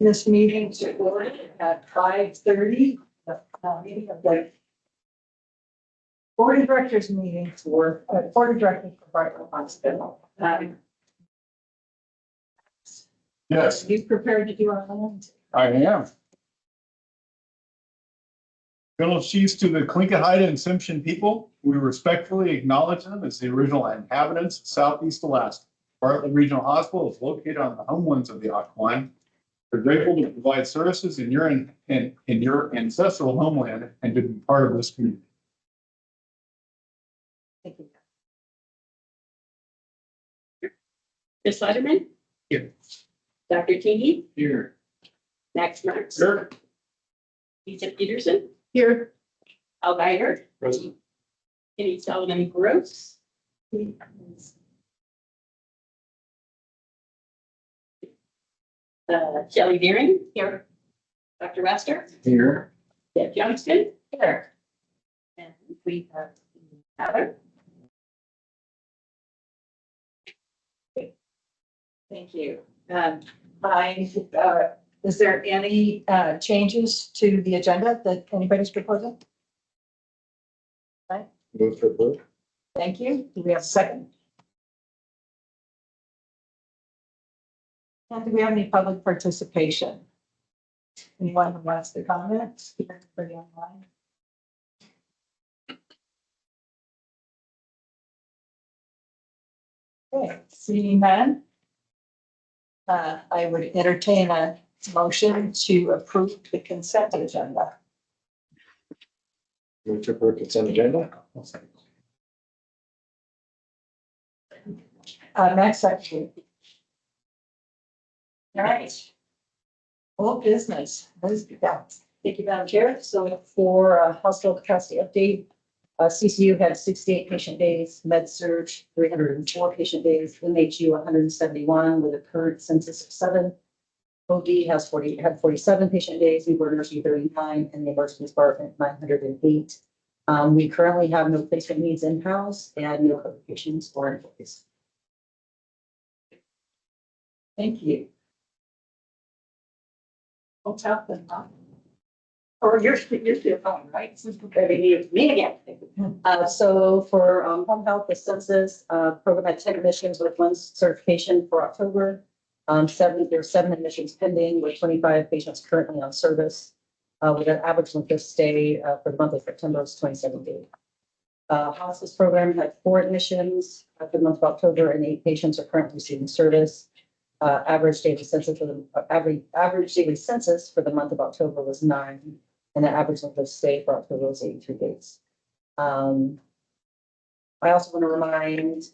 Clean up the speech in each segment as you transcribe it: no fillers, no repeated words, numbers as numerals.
This meeting to order at 5:30. Meeting of the Board of Directors meeting for Board of Directors for Brightwood Hospital. Yes, You prepared to do our own? I am. Fellow chiefs to the Klinkahida and Simpson people, we respectfully acknowledge them as the original inhabitants of Southeast Alaska. Bartlett Regional Hospital is located on the homelands of the Occoquan. We're grateful to provide services in your ancestral homeland and to be part of this community. Thank you. Ms. Letterman? Here. Dr. Teague? Here. Max Marks? Sure. Lisa Peterson? Here. Al Geiger? President. Kenny Sullivan Gross? Shelley Deering? Here. Dr. Wester? Here. Deb Johnston? Here. And we have Heather. Thank you. Is there any changes to the agenda that anybody's proposing? Move to approve. Thank you. Do we have a second? And do we have any public participation? Anyone who wants to comment? Anybody online? Okay, seeing none. I would entertain a motion to approve the consent agenda. Move to approve consent agenda. Max, second. All right. Full business. Thank you, Madam Chair. So for hospital capacity update, CCU had 68 patient days, Med-Surg 304 patient days, MHU 171 with a current census of 7. OD had 47 patient days, we were nursing 39, and the emergency department 908. We currently have no placement needs in-house and no applications for employees. Thank you. What's happening? Or you're still on, right? Me again. So for home health, the census program had 10 admissions with 1 certification for October. There's 7 admissions pending with 25 patients currently on service. With an average length of stay for the month of September was 27 days. Hospice program had 4 admissions for the month of October, and 8 patients are currently receiving service. Average daily census for the average daily census for the month of October was 9, and the average length of stay for October was 83 days. I also want to remind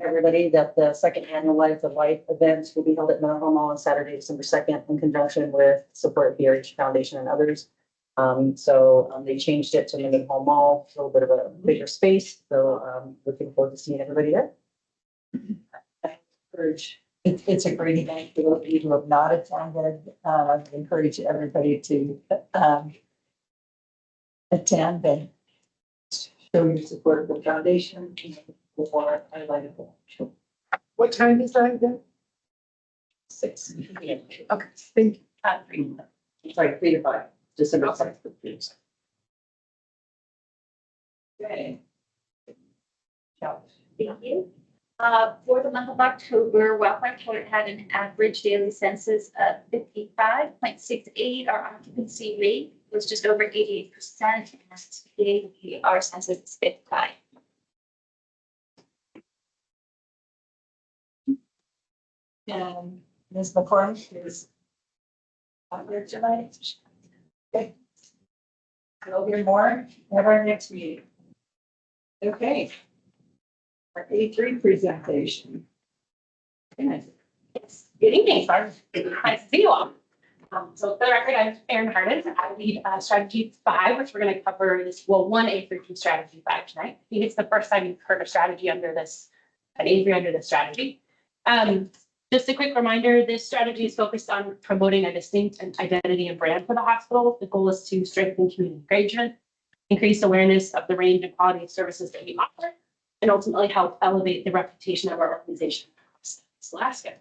everybody that the second annual Life of Life event will be held at Mount Home on Saturday, December 2nd, in conjunction with support of the BRH Foundation and others. They changed it to Mount Home Mall, a little bit of a bigger space. So looking forward to seeing everybody there. I encourage. It's a great event for those of you who have not attended. I would encourage everybody to attend and show your support of the foundation for highlighted. What time is that again? 6. Okay, thank you. Sorry, 3 to 5, December 6th. Okay. Thank you. For the month of October, Wellpoint Point had an average daily census of 55.68. Our occupancy rate was just over 88%. And today, our census is 55. And Ms. McCormick is out here tonight. Okay. We'll hear more at our next meeting. Okay. Our A3 presentation. Yes. Good evening, sorry. Nice to see you all. So for the record, I'm Erin Harden. I lead strategy 5, which we're going to cover this, well, 1A3 from strategy 5 tonight. I think it's the first time you've heard a strategy under this, an A3 under this strategy. Just a quick reminder, this strategy is focused on promoting a distinct identity and brand for the hospital. The goal is to strengthen community engagement, increase awareness of the range and quality of services that we offer, and ultimately help elevate the reputation of our organization across Alaska.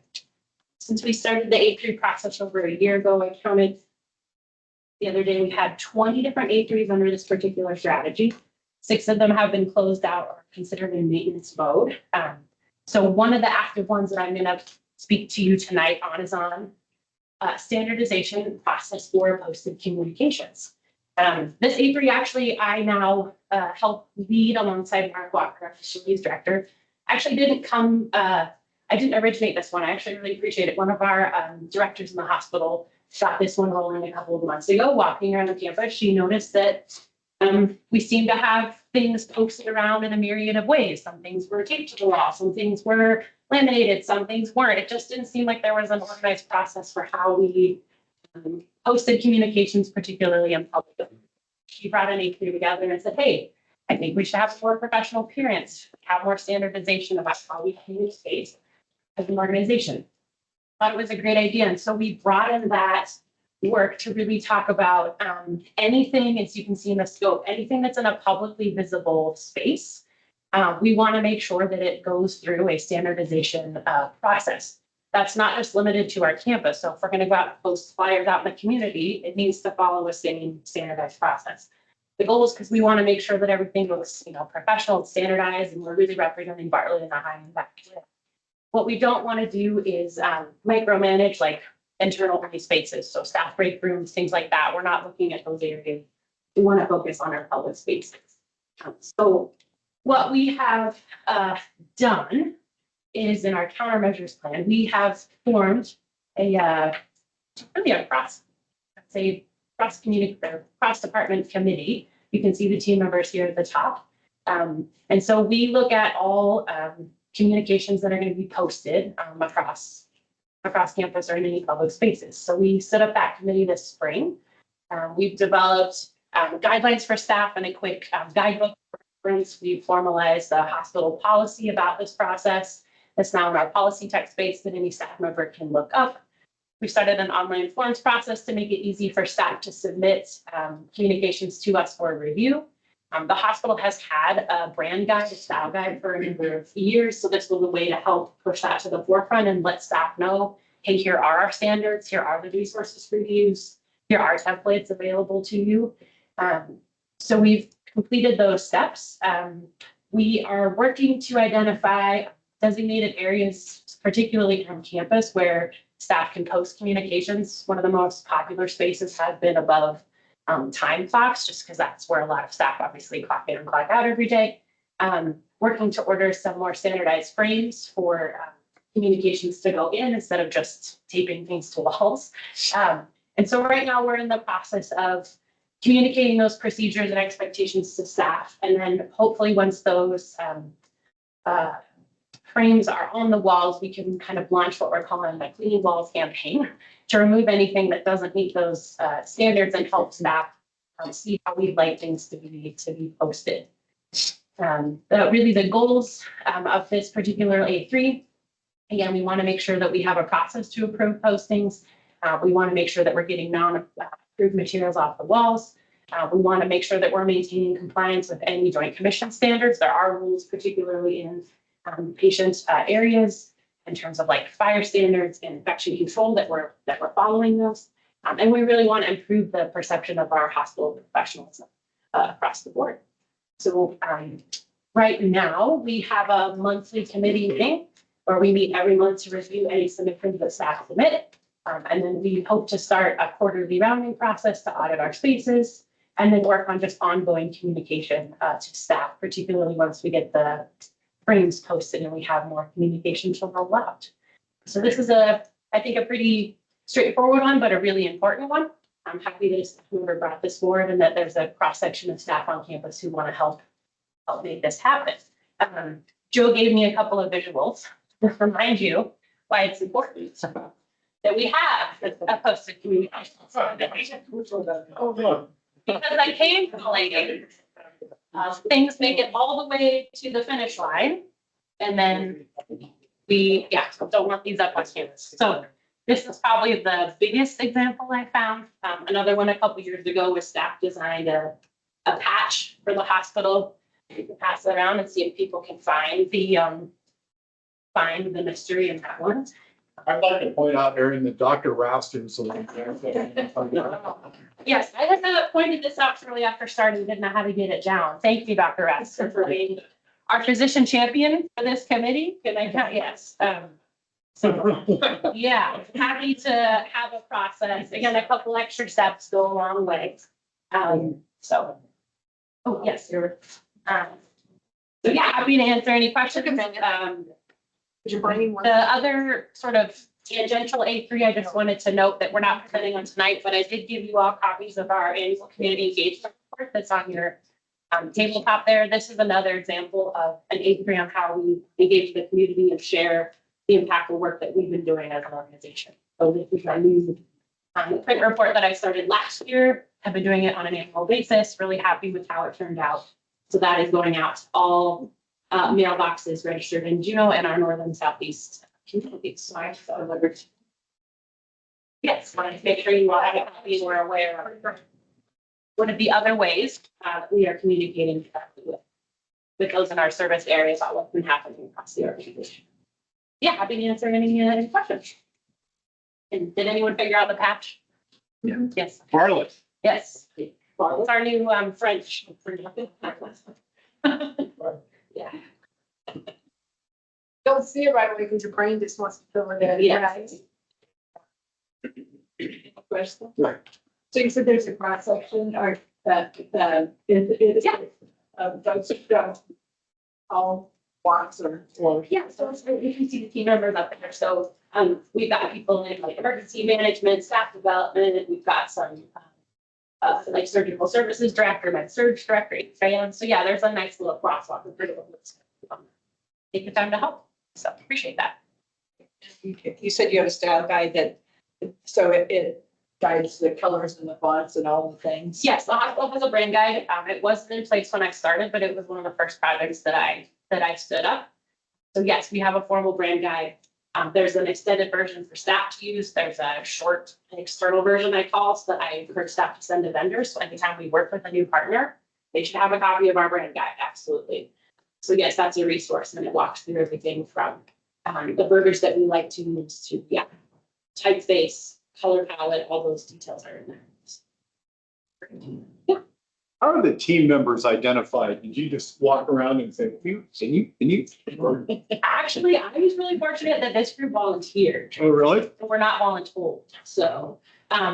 since we started the A3 process over a year ago, I counted the other day, we had 20 different A3s under this particular strategy. 6 of them have been closed out or considered in maintenance mode. So one of the active ones that I'm going to speak to you tonight on is on standardization process for posted communications. This A3 actually, I now help lead alongside Mark Walker, our facilities director. Actually didn't come, I didn't originate this one. I actually really appreciate it. One of our directors in the hospital got this one rolling a couple of months ago, walking around the campus. She noticed that we seem to have things posted around in a myriad of ways. Some things were taped to the wall, some things were laminated, some things weren't. It just didn't seem like there was an organized process for how we posted communications, particularly in public. She brought an A3 together and said, hey, I think we should have more professional appearance, have more standardization about how we communicate as an organization. Thought it was a great idea. And so we brought in that work to really talk about anything, as you can see in the scope, anything that's in a publicly visible space. We want to make sure that it goes through a standardization process. That's not just limited to our campus. So if we're going to go out and post flyers out in the community, it needs to follow a same standardized process. The goal is because we want to make sure that everything looks, professional, standardized, and we're really representing Bartlett in a high impact way. What we don't want to do is micromanage like internal only spaces. So staff break rooms, things like that. We're not looking at those areas. We want to focus on our public spaces. So what we have done is in our countermeasures plan, we have formed a cross department committee. You can see the team members here at the top. And so we look at all communications that are going to be posted across campus or in any public spaces. So we set up that committee this spring. We've developed guidelines for staff and a quick guidebook. We've formalized the hospital policy about this process. It's now in our policy text base that any staff member can look up. We started an online forms process to make it easy for staff to submit communications to us for review. The hospital has had a brand guide, a style guide for a number of years. So this was a way to help push that to the forefront and let staff know, hey, here are our standards, here are the resources for use, here are templates available to you. So we've completed those steps. We are working to identify designated areas, particularly on campus, where staff can post communications. One of the most popular spaces has been above time clocks, just because that's where a lot of staff obviously clock in and clock out every day. Working to order some more standardized frames for communications to go in instead of just taping things to walls. And so right now we're in the process of communicating those procedures and expectations to staff. And then hopefully once those frames are on the walls, we can kind of launch what we're calling a clean walls campaign to remove anything that doesn't meet those standards and help staff see how we'd like things to be posted. Really the goals of this particular A3, again, we want to make sure that we have a process to approve postings. We want to make sure that we're getting non-approved materials off the walls. We want to make sure that we're maintaining compliance with any Joint Commission standards. There are rules, particularly in patient areas, in terms of like fire standards and infection control that we're following those. And we really want to improve the perception of our hospital professionals across the board. So right now we have a monthly committee meeting where we meet every month to review any submissions that staff submit. And then we hope to start a quarterly rounding process to audit our spaces and then work on just ongoing communication to staff, particularly once we get the frames posted and we have more communication to roll out. So this is I think a pretty straightforward one, but a really important one. I'm happy that whoever brought this forward and that there's a cross-section of staff on campus who want to help make this happen. Joe gave me a couple of visuals to remind you why it's important that we have a posted communication. Because I came from the lady, things make it all the way to the finish line. And then we don't want these up on campus. So this is probably the biggest example I found. Another one a couple years ago was staff designed a patch for the hospital. You can pass it around and see if people can find the mystery in that one. I'd like to point out, Erin, that Dr. Rouston's. Yes, I had pointed this out shortly after starting, didn't know how to get it down. Thank you, Dr. Rastor, for being our physician champion for this committee. Can I count? Yes. So, yeah, happy to have a process. Again, a couple extra steps go a long way. So, oh, yes, you're, so yeah, happy to answer any questions. Your brain The other sort of tangential A3, I just wanted to note that we're not presenting on tonight, but I did give you all copies of our annual community engagement report that's on your tabletop there. This is another example of an A3 on how we engage the community and share the impactful work that we've been doing as an organization. So this is our new print report that I started last year. I've been doing it on an annual basis, really happy with how it turned out. So that is going out to all mailboxes registered in Juneau and our northern southeast communities. So I just delivered. Yes, wanted to make sure you all have a copy and we're aware of one of the other ways we are communicating directly with those in our service area about what's been happening across the organization. Yeah, happy to answer any questions. And did anyone figure out the patch? Yeah. Yes. Bartlett. Yes. It's our new French. Yeah. Don't see it right away because your brain just wants to fill it in. Yes. Question? So you said there's a cross section or that is Yeah. all walks or. Yeah, so you can see the team members up there. So we've got people in like emergency management, staff development, we've got some like surgical services director, med surg director, and so yeah, there's a nice little crosswalk. Take the time to help. So appreciate that. You said you have a style guide that, so it guides the colors and the fonts and all the things. Yes, the hospital has a brand guide. It wasn't in place when I started, but it was one of the first projects that I stood up. So yes, we have a formal brand guide. There's an extended version for staff to use. There's a short external version I call, so that I encourage staff to send to vendors. So anytime we work with a new partner, they should have a copy of our brand guide. Absolutely. So yes, that's a resource, and it walks through everything from the verbiage that we like to use to typeface, color palette, all those details are in there. How are the team members identified? Did you just walk around and say, can you? Or- Actually, I was really fortunate that this group volunteered. Oh, really? We're not voluntold. So,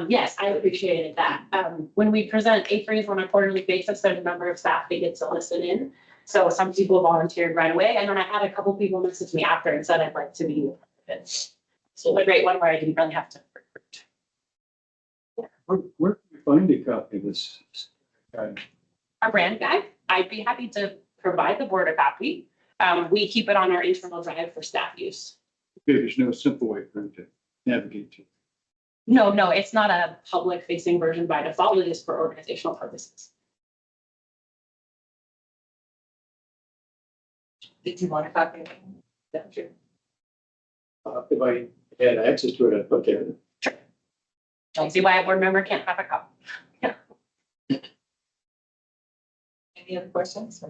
yes, I appreciated that. When we present A3s on a quarterly basis, there's a number of staff that get to listen in. So some people volunteered right away. And then I had a couple people message me after and said, I'd like to be a part of it. So a great one where I didn't really have to recruit. Where can we find a copy of this? Our brand guide, I'd be happy to provide the board a copy. We keep it on our internal drive for staff use. Okay, there's no simple way for them to navigate to. No, it's not a public facing version by default. It is for organizational purposes. Did you want a copy of it? That's true. If I had access to it, I'd put there. Don't see why a board member can't have a copy. Any other questions?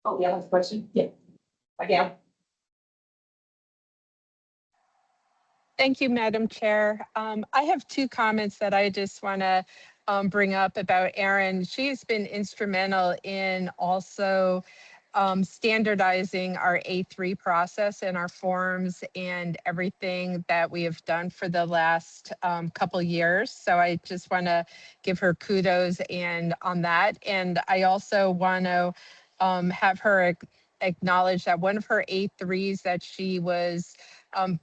Oh, yeah, that's a question. Yeah. Again, Thank you, Madam Chair. I have two comments that I just want to bring up about Erin. She's been instrumental in also standardizing our A3 process and our forms and everything that we have done for the last couple years. So I just want to give her kudos and on that. And I also want to have her acknowledge that one of her A3s that she was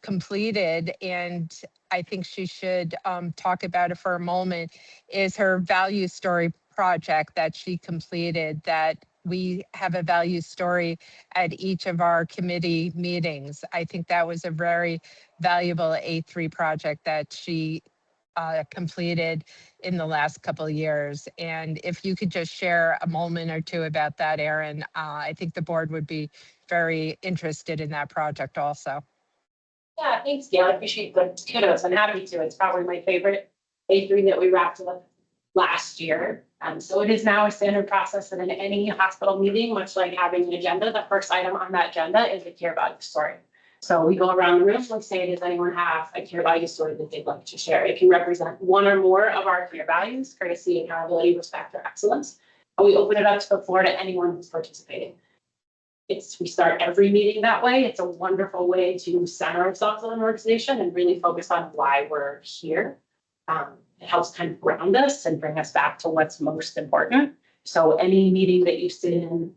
completed, and I think she should talk about it for a moment, is her value story project that she completed, that we have a value story at each of our committee meetings. I think that was a very valuable A3 project that she completed in the last couple of years. And if you could just share a moment or two about that, Erin, I think the board would be very interested in that project also. Yeah, thanks, Gail. I appreciate the kudos. I'm happy to. It's probably my favorite A3 that we wrapped up last year. So it is now a standard process that in any hospital meeting, much like having an agenda, the first item on that agenda is a care value story. So we go around the room, we say, does anyone have a care value story that they'd like to share? It can represent one or more of our care values, courtesy, accountability, respect, or excellence. And we open it up to the floor to anyone who's participating. We start every meeting that way. It's a wonderful way to center ourselves as an organization and really focus on why we're here. It helps kind of ground us and bring us back to what's most important. So any meeting that you sit in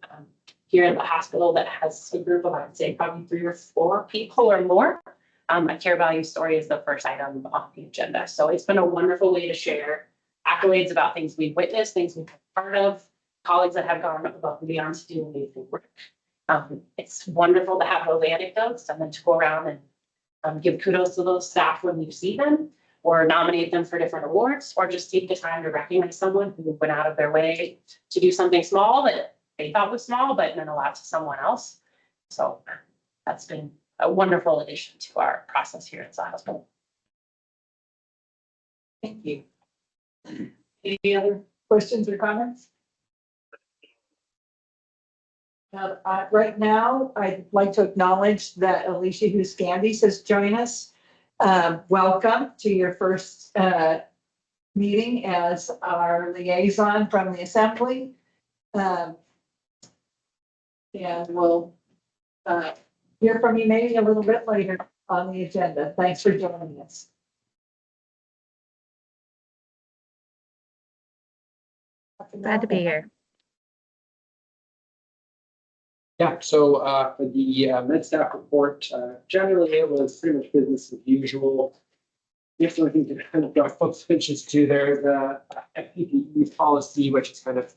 here at the hospital that has a group of, I'd say, probably 3 or 4 people or more, a care value story is the first item on the agenda. So it's been a wonderful way to share accolades about things we've witnessed, things we've been part of, colleagues that have gone above and beyond to do amazing work. It's wonderful to have those anecdotes and then to go around and give kudos to those staff when you see them, or nominate them for different awards, or just take the time to recognize someone who went out of their way to do something small that they thought was small, but meant a lot to someone else. So that's been a wonderful addition to our process here at the hospital. Thank you. Any other questions or comments? Right now, I'd like to acknowledge that Alicia Huscandis has joined us. Welcome to your first meeting as our liaison from the assembly. And we'll hear from you maybe a little bit later on the agenda. Thanks for joining us. Glad to be here. Yeah, so for the med staff report, generally it was pretty much business as usual. The only thing to kind of draw folks' attention to there is the FPPE policy, which is kind of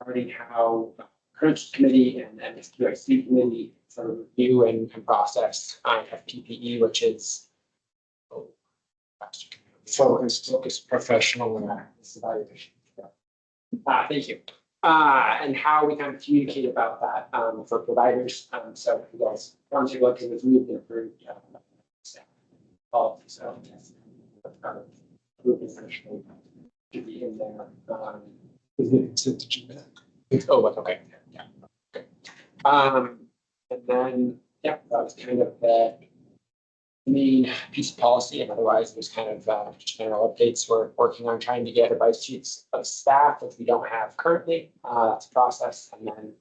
regarding how credentials committee and MSQIC committee sort of review and process FPPE, which is focused professional evaluation. Thank you. And how we kind of communicate about that for providers. So if you guys want to look at this, we've been approved. So kind of essentially should be in there. Isn't it consent agenda? Oh, okay. Yeah. Okay. And then yeah, that was kind of the main piece of policy, and otherwise there's kind of just general updates. We're working on trying to get advice sheets of staff, which we don't have currently. That's a process. And then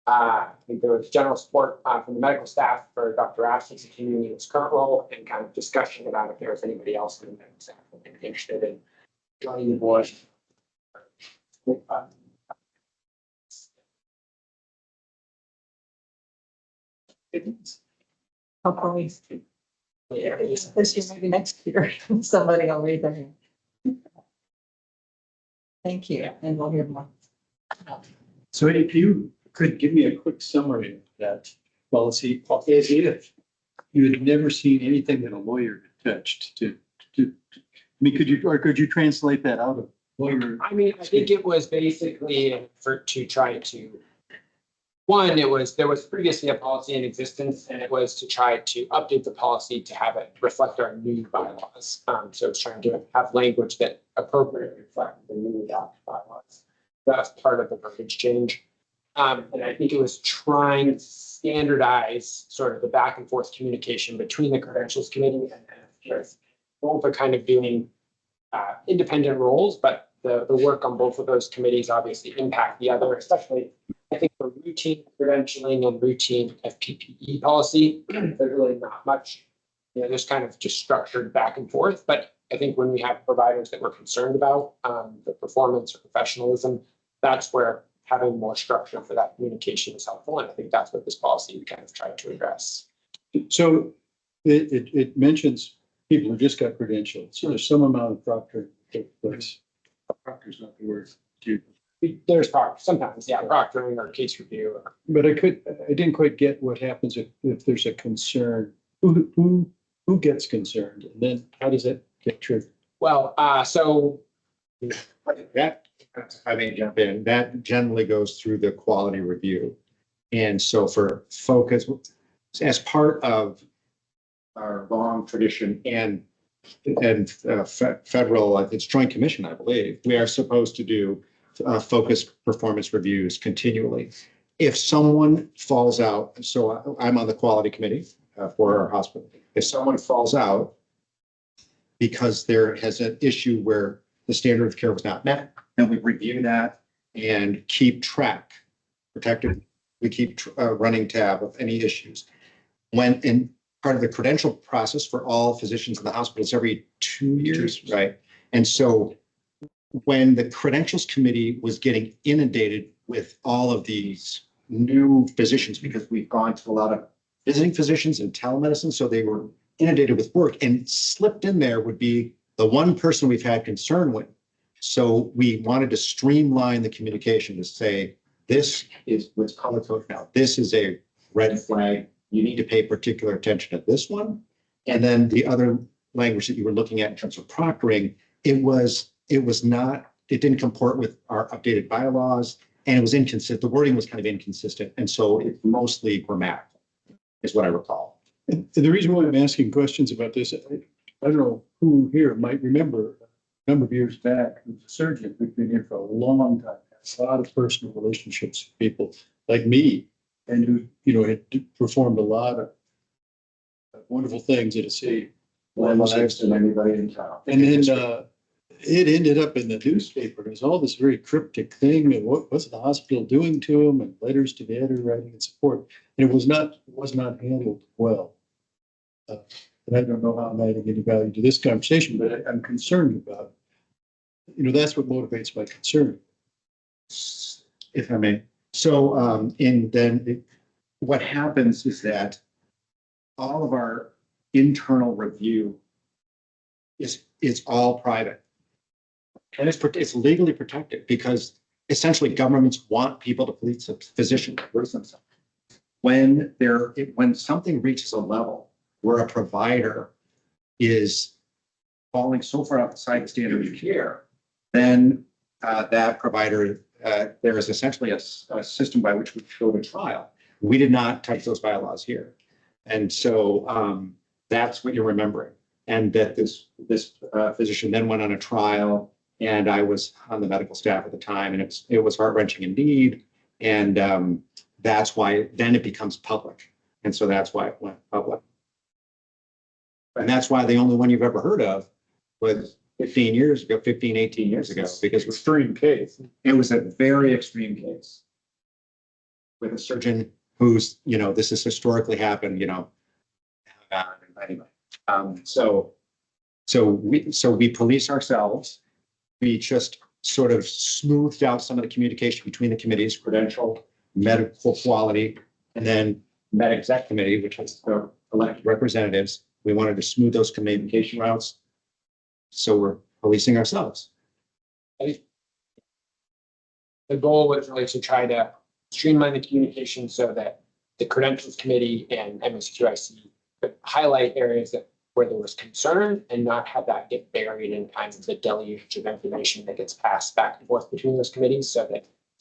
I think there was general support from the medical staff for Dr. Ashley continuing in his current role, and kind of discussion about if there was anybody else in the medical staff that would be interested in joining the board. Hopefully. Yeah, this year, maybe next year, somebody will read them. Thank you, and we'll hear more. So if you could give me a quick summary of that policy, as if you had never seen anything that a lawyer had touched I mean, could you translate that out of lawyer? I mean, I think it was basically to try to, one, there was previously a policy in existence, and it was to try to update the policy to have it reflect our new bylaws. So it's trying to have language that appropriately reflected the new adopted bylaws. That's part of the verbiage change. And I think it was trying to standardize sort of the back and forth communication between the credentials committee and NFPS. Both are kind of doing independent roles, but the work on both of those committees obviously impact the other, especially I think for routine credentialing and routine FPPE policy. There's really not much, there's kind of just structured back and forth. But I think when we have providers that we're concerned about the performance or professionalism, that's where having more structure for that communication is helpful. And I think that's what this policy we kind of tried to address. So it mentions people who just got credentialed. So there's some amount of proctoring that takes place. Proctor's not the word. There's sometimes, yeah, proctoring or case review. But I didn't quite get what happens if there's a concern. Who gets concerned, and then how does it get triggered? Well, so that, if I may jump in, that generally goes through the quality review. And so for focus, as part of our long tradition and federal, it's Joint Commission, I believe, we are supposed to do focused performance reviews continually. If someone falls out, so I'm on the quality committee for our hospital. If someone falls out because there has an issue where the standard of care was not met, then we review that and keep track, protected. We keep running tab of any issues. When in part of the credential process for all physicians in the hospitals every 2 years, right? And so when the credentials committee was getting inundated with all of these new physicians, because we've gone to a lot of visiting physicians and telemedicine, so they were inundated with work, and slipped in there would be the one person we've had concern with. So we wanted to streamline the communication to say, this is what's color code now. This is a red flag. You need to pay particular attention to this one. And then the other language that you were looking at in terms of proctoring, it didn't comport with our updated bylaws, and it was inconsistent. The wording was kind of inconsistent. And so it's mostly grammatical, is what I recall. And the reason why I'm asking questions about this, I don't know who here might remember a number of years back, there was a surgeon who'd been here for a long time, had a lot of personal relationships with people like me, and who, had performed a lot of wonderful things at a city. More lives than anybody in town. And then it ended up in the newspaper. There's all this very cryptic thing, and what's the hospital doing to him, and letters to the editor writing and support. And it was not handled well. And I don't know how I'm adding any value to this conversation, but I'm concerned about, that's what motivates my concern. If I may. So, what happens is that all of our internal review is all private. And it's legally protected because essentially governments want people to police a physician to police themselves. When something reaches a level where a provider is falling so far outside the standard of care, then that provider, there is essentially a system by which we go to trial. We did not touch those bylaws here. And so that's what you're remembering. And that this physician then went on a trial, and I was on the medical staff at the time, and it was heart-wrenching indeed. And that's why then it becomes public. And so that's why it went public. And that's why the only one you've ever heard of was 18 years ago, because Extreme case. it was a very extreme case with a surgeon who's, this has historically happened, anyway. So we police ourselves. We just sort of smoothed out some of the communication between the committees, credential, medical quality, and then med exec committee, which has the elected representatives. We wanted to smooth those communication routes. So we're policing ourselves. The goal was really to try to streamline the communication so that the credentials committee and MSQIC could highlight areas where there was concern and not have that get buried in kind of the deluge of information that gets passed back and forth between those committees, so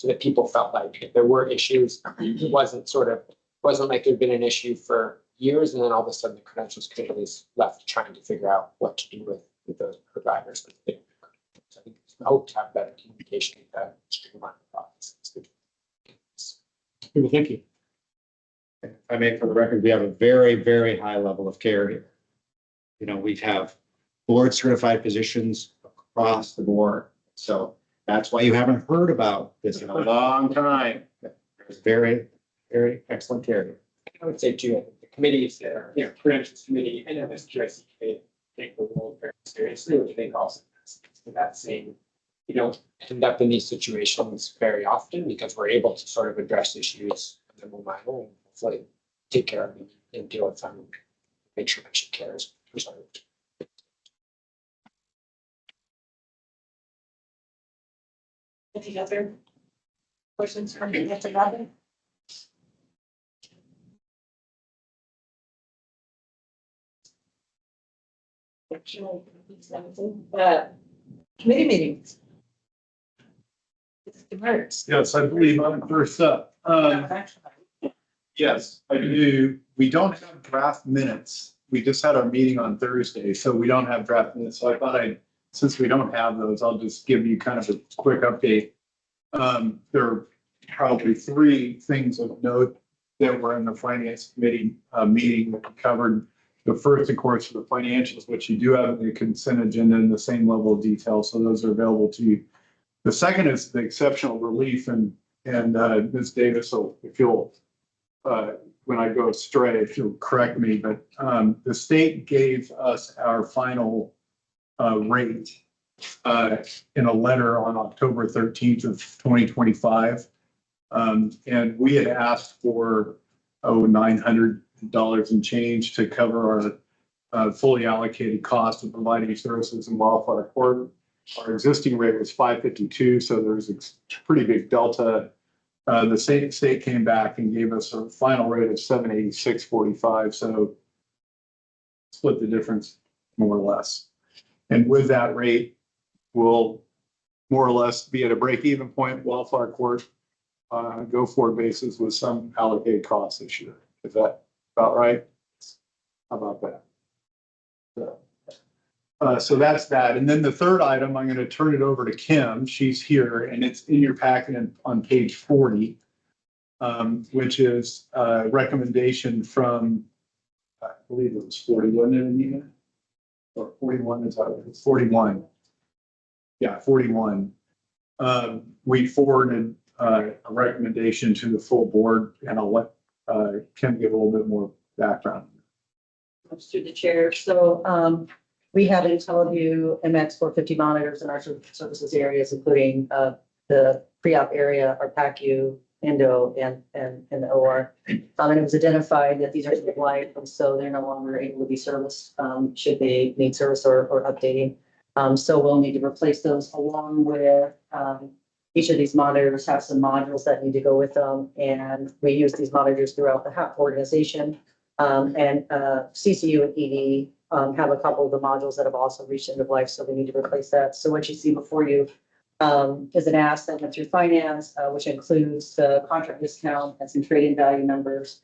that people felt like if there were issues, it wasn't like there'd been an issue for years, and then all of a sudden the credentials committee was left trying to figure out what to do with those providers. So I think we hope to have better communication to streamline the process. Well, thank you. I mean, for the record, we have a very, very high level of care here. We have board certified physicians across the board. So that's why you haven't heard about this in a long time. There's very, very excellent care. I would say too, I think the committees that are, credentials committee and MSQIC committee take the role very seriously, which I think also that same, you don't end up in these situations very often because we're able to sort of address issues that will matter and hopefully take care of them and deal with them, make sure patient care is preserved. Any other questions from Mr. Robin? Committee meetings. Mr. Mertz. Yes, I believe I'm first up. Yes, I do. We don't have draft minutes we just had our meeting on Thursday, so we don't have draft minutes. So I thought since we don't have those, I'll just give you kind of a quick update. There are probably three things of note that were in the finance committee meeting that we covered. The first, of course, are the financials, which you do have in the consent agenda in the same level of detail, so those are available to you. The second is the exceptional relief, and Ms. Davis, so if you'll, when I go astray, if you'll correct me, but the state gave us our final rate in a letter on October 13th of 2025. And we had asked for, $900 and change to cover our fully allocated cost of providing services in Wildfire Court. Our existing rate was $552, so there's a pretty big delta. The state came back and gave us a final rate of $786.45, so split the difference more or less. And with that rate, we'll more or less be at a break-even point, Wildfire Court, on a go-forward basis with some allocated costs this year. Is that about right? How about that? So that's that. And then the third item, I'm going to turn it over to Kim. She's here, and it's in your packet on page 40, which is a recommendation from, I believe it was 40, wasn't it, Anita? Or 41, is that it's 41. Yeah, 41. We forwarded a recommendation to the full board, and I'll let Kim give a little bit more background. Comes through the chair. So we have IntelliVue MX 450 monitors in our services areas, including the pre-op area, our PACU, endo, and the OR. And it was identified that these are end of life, and so they're no longer able to be serviced should they need service or updating. So we'll need to replace those, along with each of these monitors have some modules that need to go with them, and we use these monitors throughout the HAP organization. And CCU and ED have a couple of the modules that have also reached end of life, so we need to replace that. So what you see before you is an ask that went through finance, which includes the contract discount and some trade-in value numbers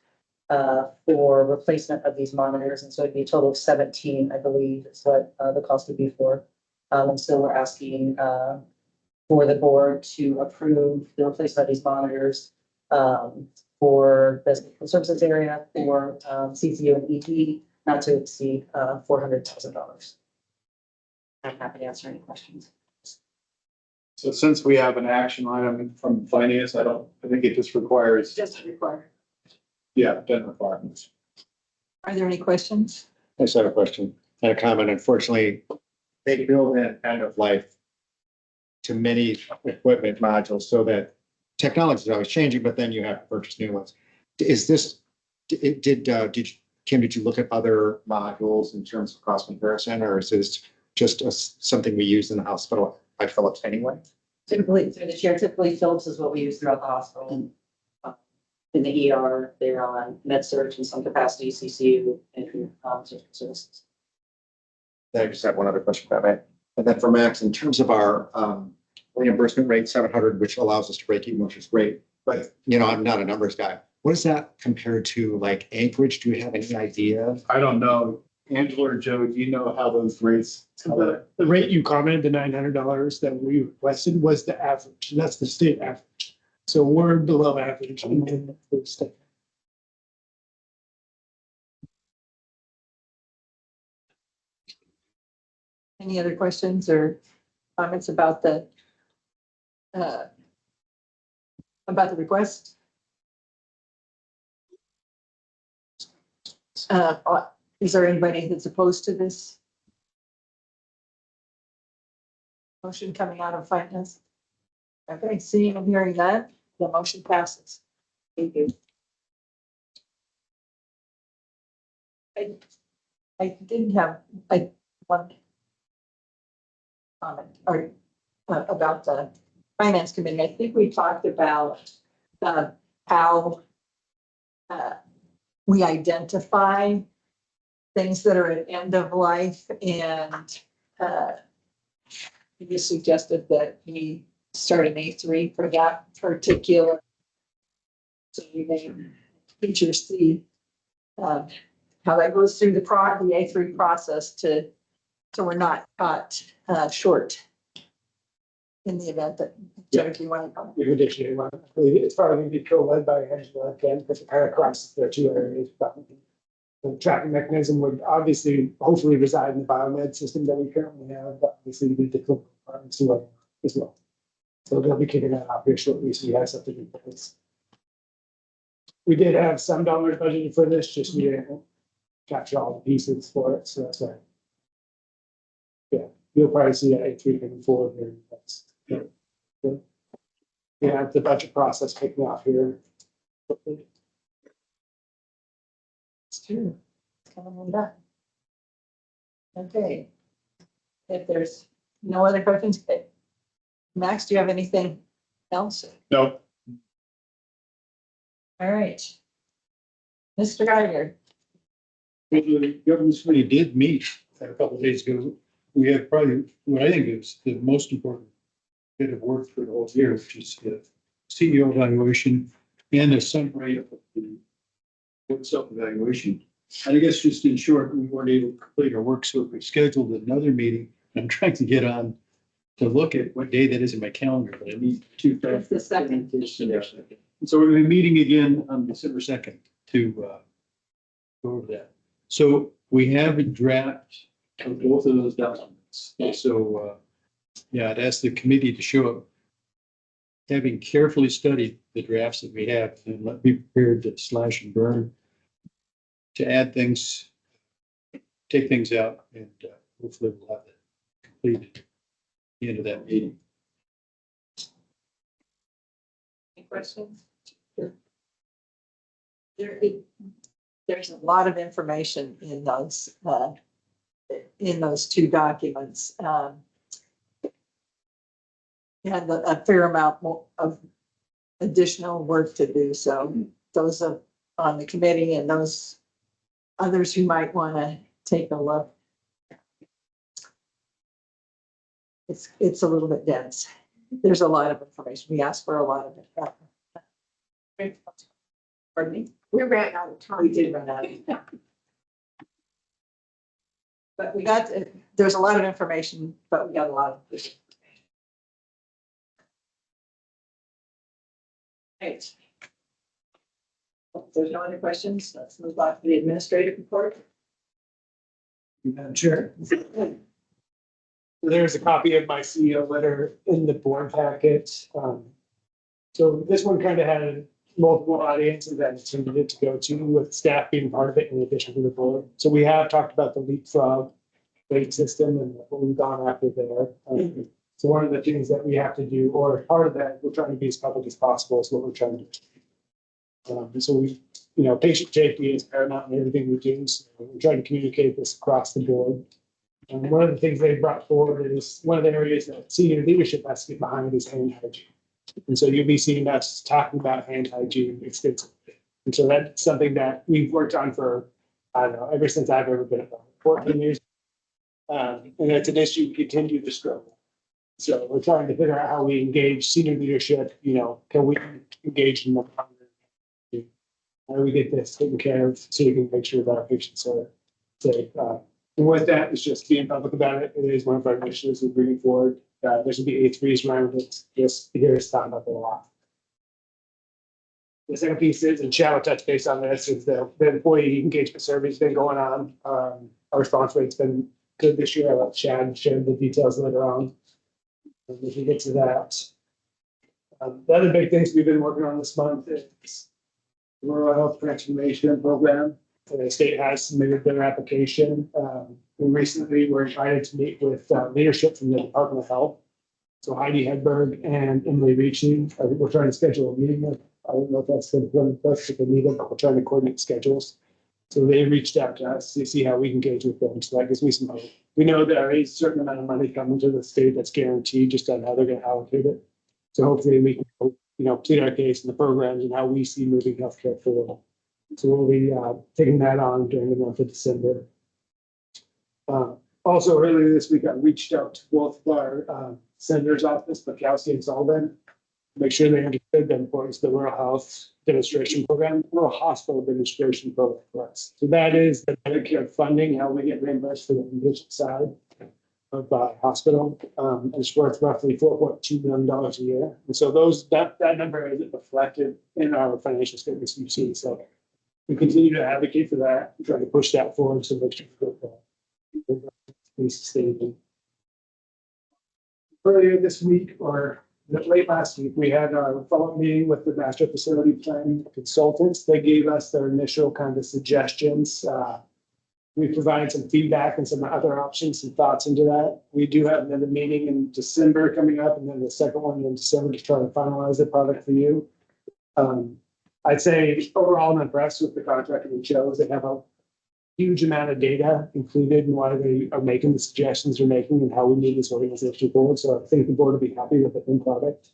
for replacement of these monitors. And so it'd be a total of 17, I believe, is what the cost would be for. And so we're asking for the board to approve the replacement of these monitors for the services area for CCU and ED, not to exceed $400,000. I'm happy to answer any questions. So since we have an action item from finance, I think it just requires, Just required. yeah, doesn't require much. Are there any questions? I just have a question and a comment. Unfortunately, they build in end of life to many equipment modules so that technology is always changing, but then you have to purchase new ones. Is this, Kim, did you look at other modules in terms of cost comparison, or is this just something we use in the hospital by Philips anyway? Typically, through the chair, Philips is what we use throughout the hospital. In the ER, they're on med-surg in some capacity, CCU, and services. I just have one other question about that. And then for Max, in terms of our reimbursement rate, 700, which allows us to break even, which is great. But, I'm not a numbers guy. What is that compared to like Anchorage? Do you have any idea? I don't know. Angela or Joe, do you know how those rates? The rate you commented, the $900 that we requested, was the average. That's the state average. So we're below average in the state. Any other questions or comments about the request? Is there anybody that's opposed to this motion coming out of finance? Okay, seeing and hearing that, the motion passes. Thank you. I didn't have one comment or about the finance committee. I think we talked about how we identify things that are at end of life, and you suggested that we start an A3 for that particular. So we may feature see how how that goes through the A3 process so we're not caught short in the event that, Jeff, you want to. In addition, it's probably going to be co-led by Angela again, because it kind of crosses their two areas. But the tracking mechanism would obviously, hopefully reside in the biomed system that we currently have, but obviously we did the as well. So they'll be kicking that off here shortly, so we have something in place. We did have some dollars budgeted for this, just we didn't capture all the pieces for it, so that's why. Yeah, you'll probably see that A3 moving forward here. That's good. Yeah, the budget process kicking off here. It's true. It's coming on done. Okay. If there's no other questions, okay. Max, do you have anything else? No, All right. Mr. Geiger. The governance committee did meet a couple of days ago. We had probably what I think is the most important bit of work for the whole year, which is the CEO evaluation and a summary of the self-evaluation. And I guess just in short, we weren't able to complete our work, so we scheduled another meeting. I'm trying to get on to look at what day that is in my calendar, but I need to. It's the second. So we're gonna be meeting again on December 2nd to go over that. So we have a draft of both of those documents. So yeah, I'd ask the committee to show up, having carefully studied the drafts that we have, and let me prepared to slash and burn, to add things, take things out, and hopefully we'll have it completed at the end of that meeting. Any questions? There's a lot of information in those two documents. And a fair amount of additional work to do. So those on the committee and those others who might want to take a look. It's a little bit dense. There's a lot of information. We asked for a lot of it. Pardon me? We ran out of time. We did run out of time. But there's a lot of information, but we got a lot of. Right. If there's no other questions, let's move on to the administrative report. Madam Chair. There's a copy of my CEO letter in the board packet. So this one kind of had multiple audiences that it's intended to go to, with staff being part of it in addition to the board. So we have talked about the leapfrog rate system and what we've gone after there. So one of the things that we have to do, or part of that, we're trying to be as public as possible, is what we're trying to do. So we, patient safety is paramount in everything we do. So we're trying to communicate this across the board. And one of the things they brought forward is one of the areas that senior leadership has to get behind is hand hygiene. And so you'll be seeing us talking about hand hygiene extensively. And so that's something that we've worked on for, I don't know, ever since I've ever been about 14 years. And it's an issue we continue to struggle. So we're trying to figure out how we engage senior leadership, can we engage in the how do we get this taken care of so we can make sure that our patients are safe. And with that, it's just being public about it. It is one of our initiatives we're bringing forward. There should be A3s around it. Just hear us talk about it a lot. The second piece is, and Chad will touch base on this, is the employee engagement survey has been going on. Our response rate's been good this year. I'll let Chad share the details later on. And if we get to that. The other big things we've been working on this month is Rural Health Transformation Program. The state has submitted their application. We recently were invited to meet with leadership from the Department of Health. So Heidi Hedberg and Emily Ricci, we're trying to schedule a meeting with. I don't know if that's going to run plus with the meeting, but we're trying to coordinate schedules. So they reached out to us to see how we can engage with them. So that gives me some hope. We know there is a certain amount of money coming to the state that's guaranteed, just on how they're going to allocate it. So hopefully we can, plead our case in the programs and how we see moving healthcare forward. So we'll be taking that on during the month of December. Also earlier this week, I reached out to both our senator's office, Bukowski and Sullivan. make sure they understood the importance of the rural health demonstration program, rural hospital demonstration program for us. So that is the Medicare funding, how we get reimbursed for the inpatient side of hospital. It's worth roughly $4.2 million a year. And so that number isn't reflected in our financial statements you see. So we continue to advocate for that, and try to push that forward so make sure it's sustainable. Earlier this week or late last week, we had our follow-up meeting with the master facility planning consultants. They gave us their initial kind of suggestions. We provided some feedback and some other options and thoughts into that. We do have another meeting in December coming up, and then the second one in December to try to finalize the product for you. I'd say overall, I'm impressed with the contractor we chose. They have a huge amount of data included in why they are making the suggestions they're making and how we move this organization forward. So I think the board will be happy with the end product.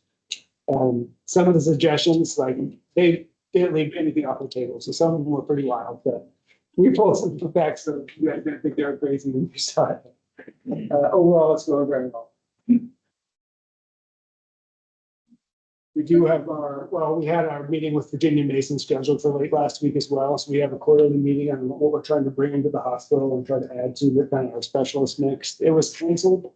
Some of the suggestions, like they didn't leave anything off the table. So some of them were pretty wild, but we pulled some back. So you guys didn't think they were crazy when you saw it. Overall, it's going very well. We do have we had our meeting with Virginia Mason scheduled for late last week as well. So we have a quarterly meeting on what we're trying to bring into the hospital and try to add to the kind of our specialist mix. It was canceled.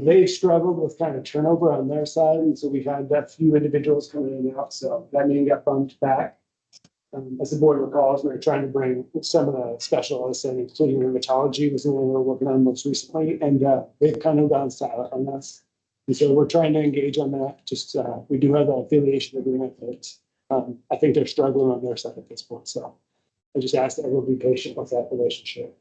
They struggled with kind of turnover on their side. And so we've had a few individuals coming in and out. So that meeting got bumped back. As the board recalls, we were trying to bring some of the specialists in, including rheumatology was the one we were working on most recently. And they've kind of gone silent on us. And so we're trying to engage on that. Just we do have an affiliation agreement, but I think they're struggling on their side at this point. So I just ask that everyone be patient with that relationship.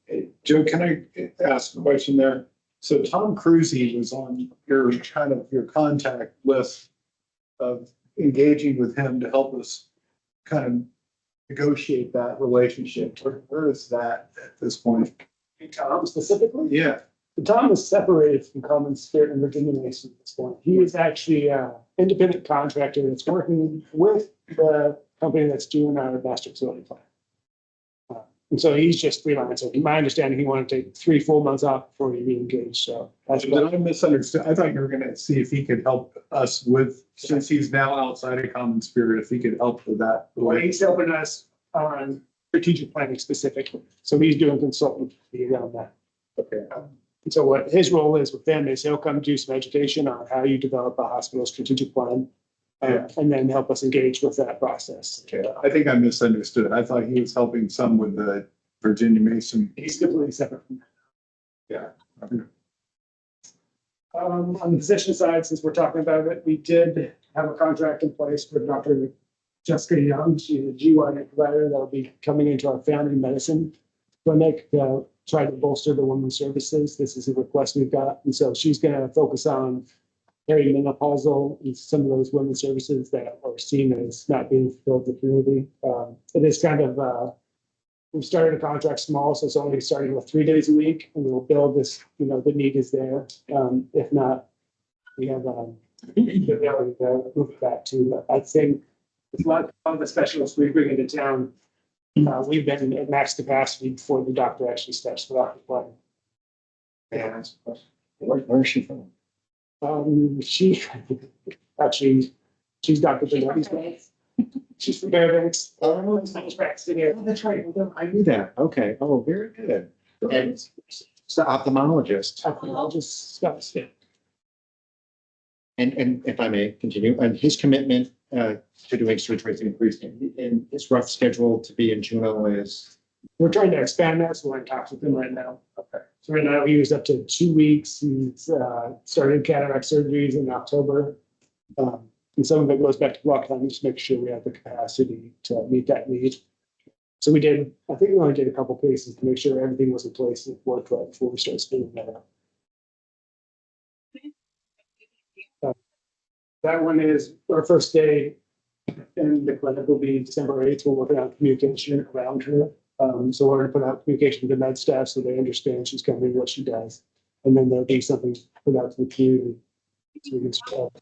Hey, Joe, can I ask a question there? So Tom Cruzy was on your contact list of engaging with him to help us kind of negotiate that relationship. Where is that at this point? Tom specifically? Yeah. Tom is separated from Common Spirit and Virginia Mason at this point. He is actually an independent contractor that's working with the company that's doing our master facility plan. And so he's just freelancer. In my understanding, he wanted to take 3 full months off before he re-engaged. So that's Did I misunderstood? I thought you were going to see if he could help us with, since he's now outside of Common Spirit, if he could help with that. He's helping us on strategic planning specifically. So he's doing consulting around that. Okay. And so what his role is with them is he'll come do some education on how you develop a hospital strategic plan and then help us engage with that process. Okay. I think I misunderstood. I thought he was helping some with the Virginia Mason. He's completely separate from that. Yeah. On the physician side, since we're talking about it, we did have a contract in place for Dr. Jessica Young. She's a GYN provider that'll be coming into our family medicine clinic to try to bolster the women's services. This is a request we've got. And so she's going to focus on perimenopausal and some of those women's services that are seen as not being fulfilled in the community. It is kind of, we've started a contract small, so it's only starting with 3 days a week, and we'll build this, the need is there. If not, we have the ability to move it back to, I think, a lot of the specialists we bring into town, we've been at max capacity before the doctor actually steps without the plan. Yeah. Where is she from? She actually, she's Dr. Benetti's. She's from Fairbanks. Oh, that's right. I knew that. Okay. Oh, very good. And it's the ophthalmologist. Ophthalmologist spouse, yeah. And if I may continue, and his commitment to doing surgery is increasing. And his rough schedule to be in Juneau is. We're trying to expand that, so we're in talks with him right now. Okay. So right now he was up to 2 weeks. He's started cataract surgeries in October. And some of it goes back to block time, just make sure we have the capacity to meet that need. So we did, I think we only did a couple cases to make sure everything was in place and worked right before we started spinning that up. That one is our first day in the clinic will be December 8th. We're working on communication around her. So we're going to put out communication to the med staff so they understand she's coming, what she does. And then there'll be something put out to the community. So we can start.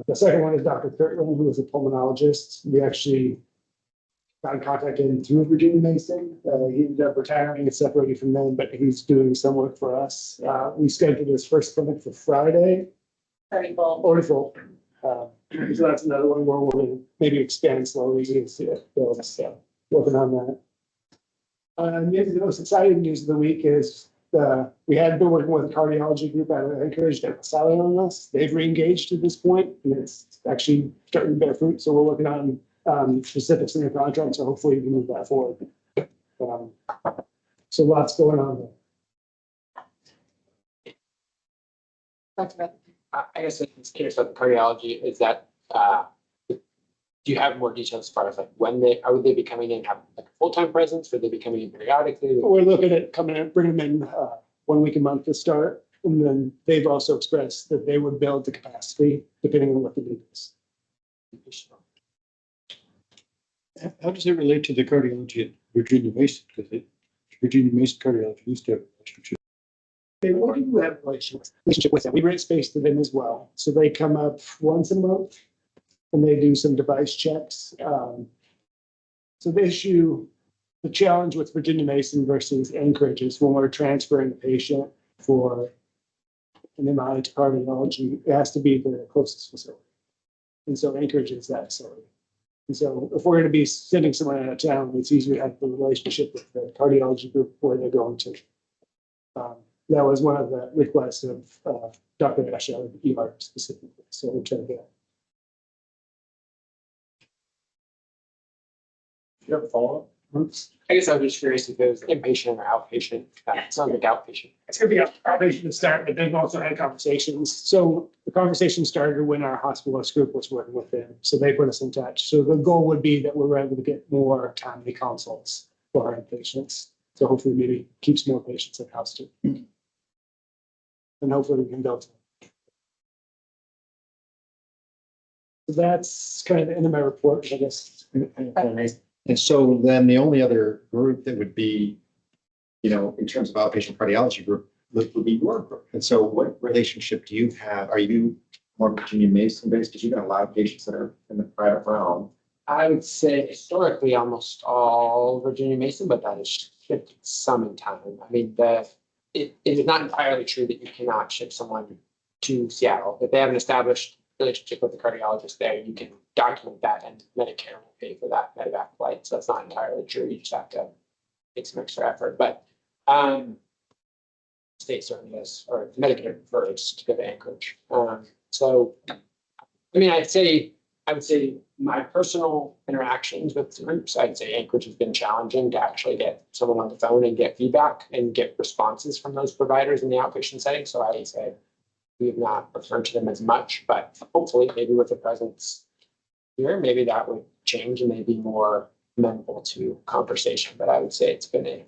The second one is Dr. Kirtland, who is a pulmonologist. We actually got in contact with him through Virginia Mason. He ended up retiring and separating from them, but he's doing some work for us. We scheduled his first clinic for Friday. Very well. Orderful. So that's another one where we'll maybe expand slowly and see it build. So working on that. Maybe the most exciting news of the week is we had been working with a cardiology group out of Anchorage that was selling on us. They've re-engaged at this point, and it's actually starting to bear fruit. So we're working on specifics in the contract. So hopefully we can move that forward. So lots going on there. I guess I'm just curious about the cardiology, is that, do you have more details as far as like when would they be coming in, have like a full-time presence, would they be coming in periodically? We're looking at coming in, bringing them in 1 week a month to start. And then they've also expressed that they would build the capacity depending on what the need is. How does it relate to the cardiology at Virginia Mason? Because Virginia Mason Cardiology used to have a relationship. They wouldn't have a relationship with them. We rent space to them as well. So they come up once a month and they do some device checks. So the challenge with Virginia Mason versus Anchorage is when we're transferring a patient for an MI to cardiology, it has to be the closest facility. And so Anchorage is that facility. And so if we're going to be sending someone out of town, it's easier to have the relationship with the cardiology group where they're going to. That was one of the requests of Dr. Ash out of the ER specifically. So we're trying to get. You have a follow-up? I guess I'm just curious if it was inpatient or outpatient. It sounds like outpatient. It's going to be outpatient to start, but they've also had conversations. So the conversation started when our hospitalist group was working with them. So they put us in touch. So the goal would be that we're able to get more timely consults for our patients. So hopefully maybe keeps more patients at house too. And hopefully we can build. So that's kind of the end of my report, I guess. And so then the only other group that would be, in terms of outpatient cardiology group, would be your group. And so what relationship do you have? Are you more Virginia Mason based? Because you've got a lot of patients that are in the private realm. I would say historically almost all Virginia Mason, but that has shifted some in time. I mean, it is not entirely true that you cannot ship someone to Seattle. If they have an established relationship with the cardiologist there, you can document that and Medicare will pay for that medevac flight. So that's not entirely true. You just have to make some extra effort. But state certainly is, or Medicare prefers to go to Anchorage. So, I mean, I would say my personal interactions with groups, I'd say Anchorage has been challenging to actually get someone on the phone and get feedback and get responses from those providers in the outpatient setting. So I would say we have not referred to them as much, but hopefully maybe with the presence here, maybe that would change and they'd be more amenable to conversation. But I would say it's been a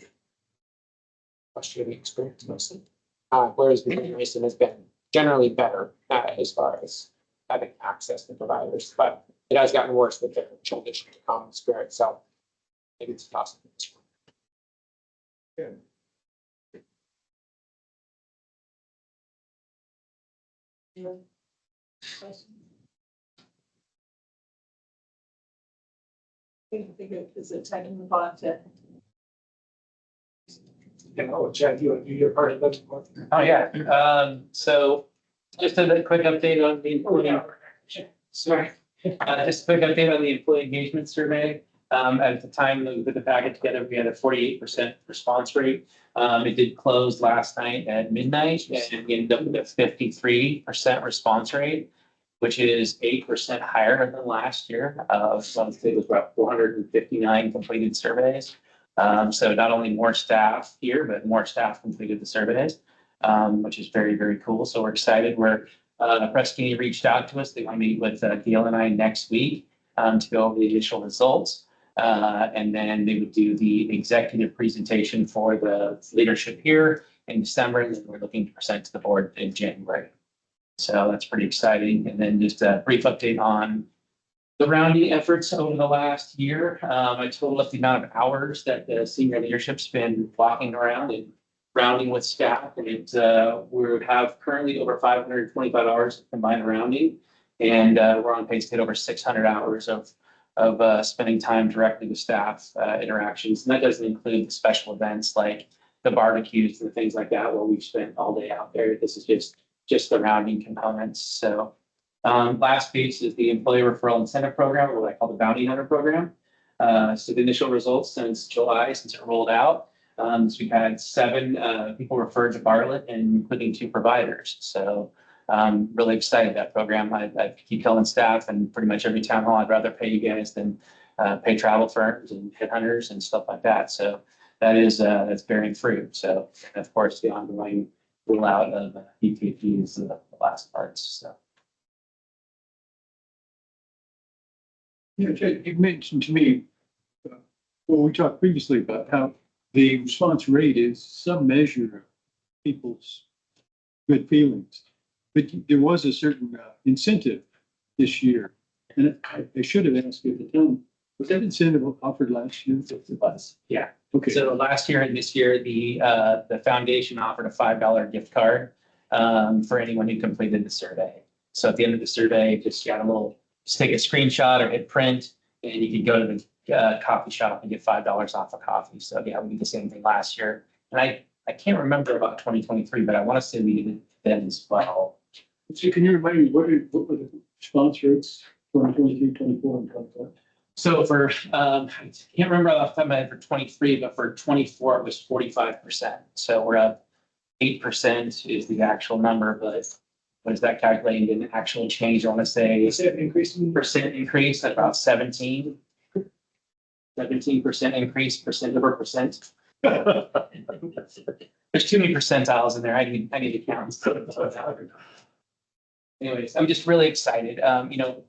frustrating experience mostly. Whereas Virginia Mason has been generally better as far as having access to providers, but it has gotten worse with the transition to Common Spirit. So maybe it's possible. Good. Is it time to move on to? Oh, Chad, you want to do your part of that? Oh, yeah. So just a quick update on the employee. Sorry. Just a quick update on the employee engagement survey. At the time that we put the packet together, we had a 48% response rate. It did close last night at midnight and we ended up with a 53% response rate, which is 8% higher than last year. So it was about 459 completed surveys. So not only more staff here, but more staff completed the surveys, which is very, very cool. So we're excited. Press Ganey reached out to us. They want to meet with Gail and I next week to go over the initial results. And then they would do the executive presentation for the leadership here in December. And then we're looking to present to the board in January. So that's pretty exciting. And then just a brief update on the rounding efforts over the last year. I totaled up the amount of hours that the senior leadership's been walking around and rounding with staff. And we have currently over 525 hours of combined rounding. And we're on pace to hit over 600 hours of spending time directly with staff interactions. And that doesn't include the special events like the barbecues and things like that, where we've spent all day out there. This is just just the rounding components. So last piece is the employee referral incentive program, or what I call the bounty hunter program. So the initial results since July, since it rolled out, so we've had 7 people referred to Bartlett, and including 2 providers. So really excited that program. I keep telling staff and pretty much every town hall, I'd rather pay you guys than pay travel firms and headhunters and stuff like that. So that is that's bearing fruit. So and of course the ongoing rollout of EKG is the last parts. So. Yeah, Jay, you mentioned to me, well, we talked previously about how the response rate is some measure of people's good feelings. But there was a certain incentive this year. And I should have asked you at the time, was that incentive offered last year? It was, yeah. Okay. So last year and this year, the foundation offered a $5 gift card for anyone who completed the survey. So at the end of the survey, just take a screenshot or hit print, and you could go to the coffee shop and get $5 off a coffee. So yeah, we did the same thing last year. And I can't remember about 2023, but I want to say we did it then as well. So can you remind me, what were the response rates for 23, 24, and 25? So for, I can't remember off the top of my head for 23, but for 24, it was 45%. So we're up 8% is the actual number, but what is that calculated in actual change? I want to say Is it increasing? percent increase at about 17% increase, percent over percent. There's too many percentiles in there. I need to count. Anyways, I'm just really excited.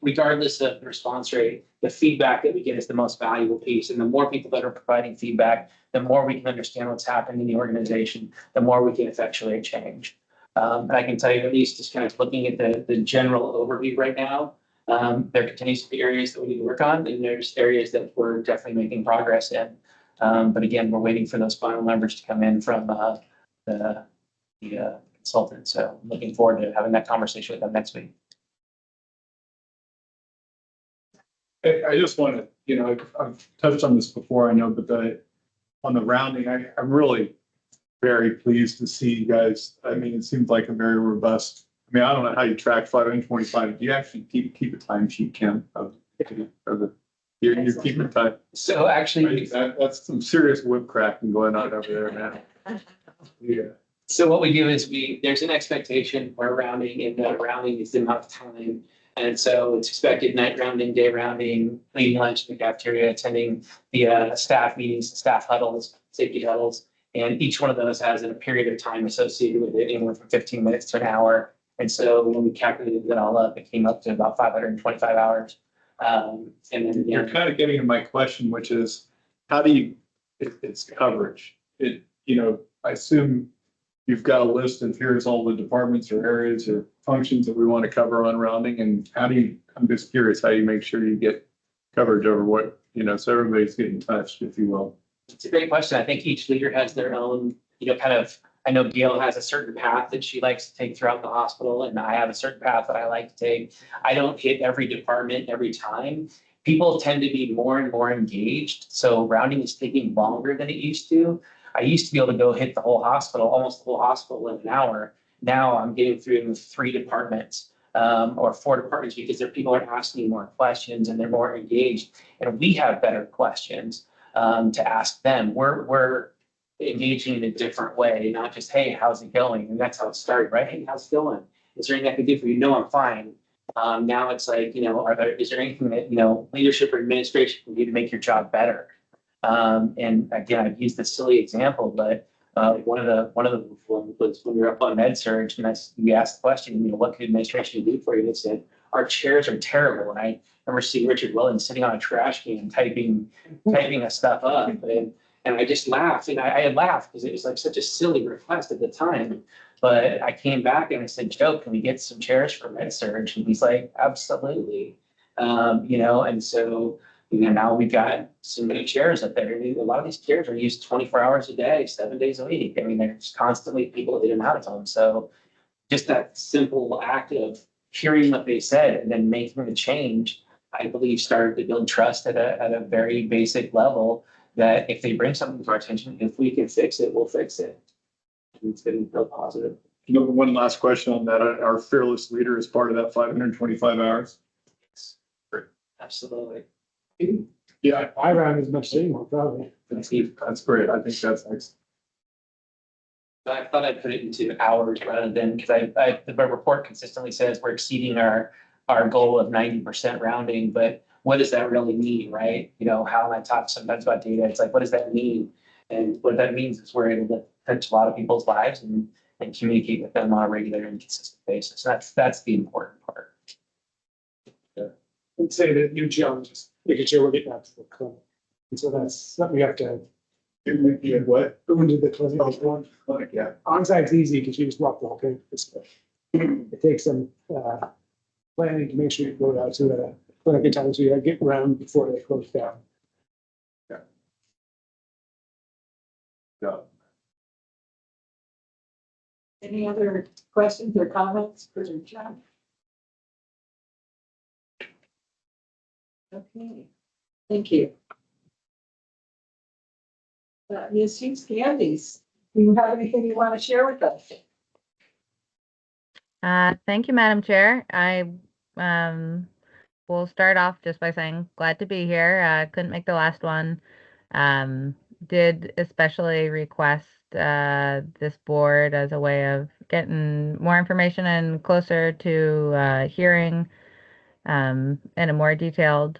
Regardless of the response rate, the feedback that we get is the most valuable piece. And the more people that are providing feedback, the more we can understand what's happening in the organization, the more we can effectuate change. And I can tell you, at least just kind of looking at the general overview right now, there continues to be areas that we need to work on, and there's areas that we're definitely making progress in. But again, we're waiting for those final numbers to come in from the consultant. So I'm looking forward to having that conversation with them next week. I just want to, I've touched on this before, I know, but on the rounding, I'm really very pleased to see you guys. I mean, it seems like a very robust, I don't know how you track 525. Do you actually keep a timesheet, Kim, of you're keeping time? So actually, that's some serious whip cracking going on over there, man. Yeah. So what we do is there's an expectation for rounding, and the rounding is the amount of time. And so it's expected night rounding, day rounding, eating lunch in the cafeteria, attending the staff meetings, staff huddles, safety huddles. And each one of those has a period of time associated with it, anywhere from 15 minutes to an hour. And so when we calculated that all up, it came up to about 525 hours. And then You're kind of getting to my question, which is, how do you, it's coverage. I assume you've got a list of here's all the departments or areas or functions that we want to cover on rounding, and I'm just curious how you make sure you get coverage over what, so everybody's getting touched, if you will. It's a great question. I think each leader has their own, I know Gail has a certain path that she likes to take throughout the hospital, and I have a certain path that I like to take. I don't hit every department every time. People tend to be more and more engaged, so rounding is taking longer than it used to. I used to be able to go hit the whole hospital, almost the whole hospital in an hour. Now I'm getting through 3 departments or 4 departments because people are asking more questions and they're more engaged, and we have better questions to ask them. We're engaging in a different way, not just, hey, how's it going? And that's how it started, right? Hey, how's it going? Is there anything I can do for you? No, I'm fine. Now it's like, is there anything that, leadership or administration can do to make your job better? And again, I've used this silly example, but one of the was when we were up on MedSurg, and we asked the question, what could administration do for you? They said, our chairs are terrible. And I remember seeing Richard Willen sitting on a trash can typing his stuff up. And I just laughed, and I had laughed because it was like such a silly request at the time. But I came back and I said, Joe, can we get some chairs for MedSurg? And he's like, absolutely. And so, now we've got some new chairs up there. A lot of these chairs are used 24 hours a day, 7 days a week. There's constantly people in and out of them. So just that simple act of hearing what they said and then making the change, I believe, started to build trust at a very basic level, that if they bring something to our attention, if we can fix it, we'll fix it. And it's been real positive. One last question on that. Our fearless leader is part of that 525 hours. Absolutely. Yeah, I ran as much anymore, probably. that's great. I think that's nice. But I thought I'd put it into hours rather than, because the report consistently says we're exceeding our goal of 90% rounding, but what does that really mean, right? You know, how am I talking sometimes about data? It's like, what does that mean? And what that means is we're able to touch a lot of people's lives and communicate with them on a regular and consistent basis. That's the important part. I'd say the new challenge is making sure we're getting out to the clinic. And so that's something we have to What? go into the clinic. Like, yeah. On-site's easy because you just walk the whole campus. It takes some planning to make sure you go out to the clinic in time, so you get around before they close down. Yeah. Any other questions or comments for John? Okay, thank you. Ms. Hughes Candies, do you have anything you want to share with us? Thank you, Madam Chair. I will start off just by saying glad to be here. Couldn't make the last one. Did especially request this board as a way of getting more information and closer to hearing in a more detailed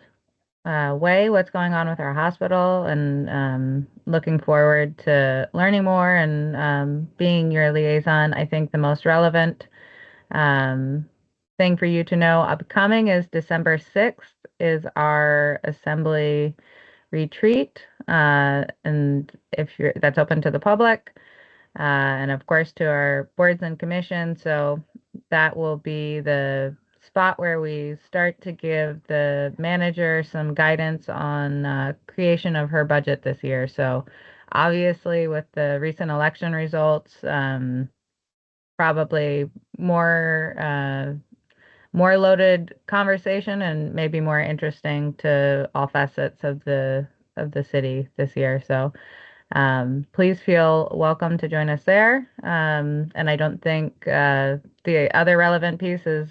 way what's going on with our hospital, and looking forward to learning more and being your liaison. I think the most relevant thing for you to know upcoming is December 6th is our assembly retreat. And if that's open to the public, and of course to our boards and commissions. So that will be the spot where we start to give the manager some guidance on creation of her budget this year. So obviously with the recent election results, probably more loaded conversation and maybe more interesting to all facets of the city this year. So please feel welcome to join us there. And I don't think the other relevant piece is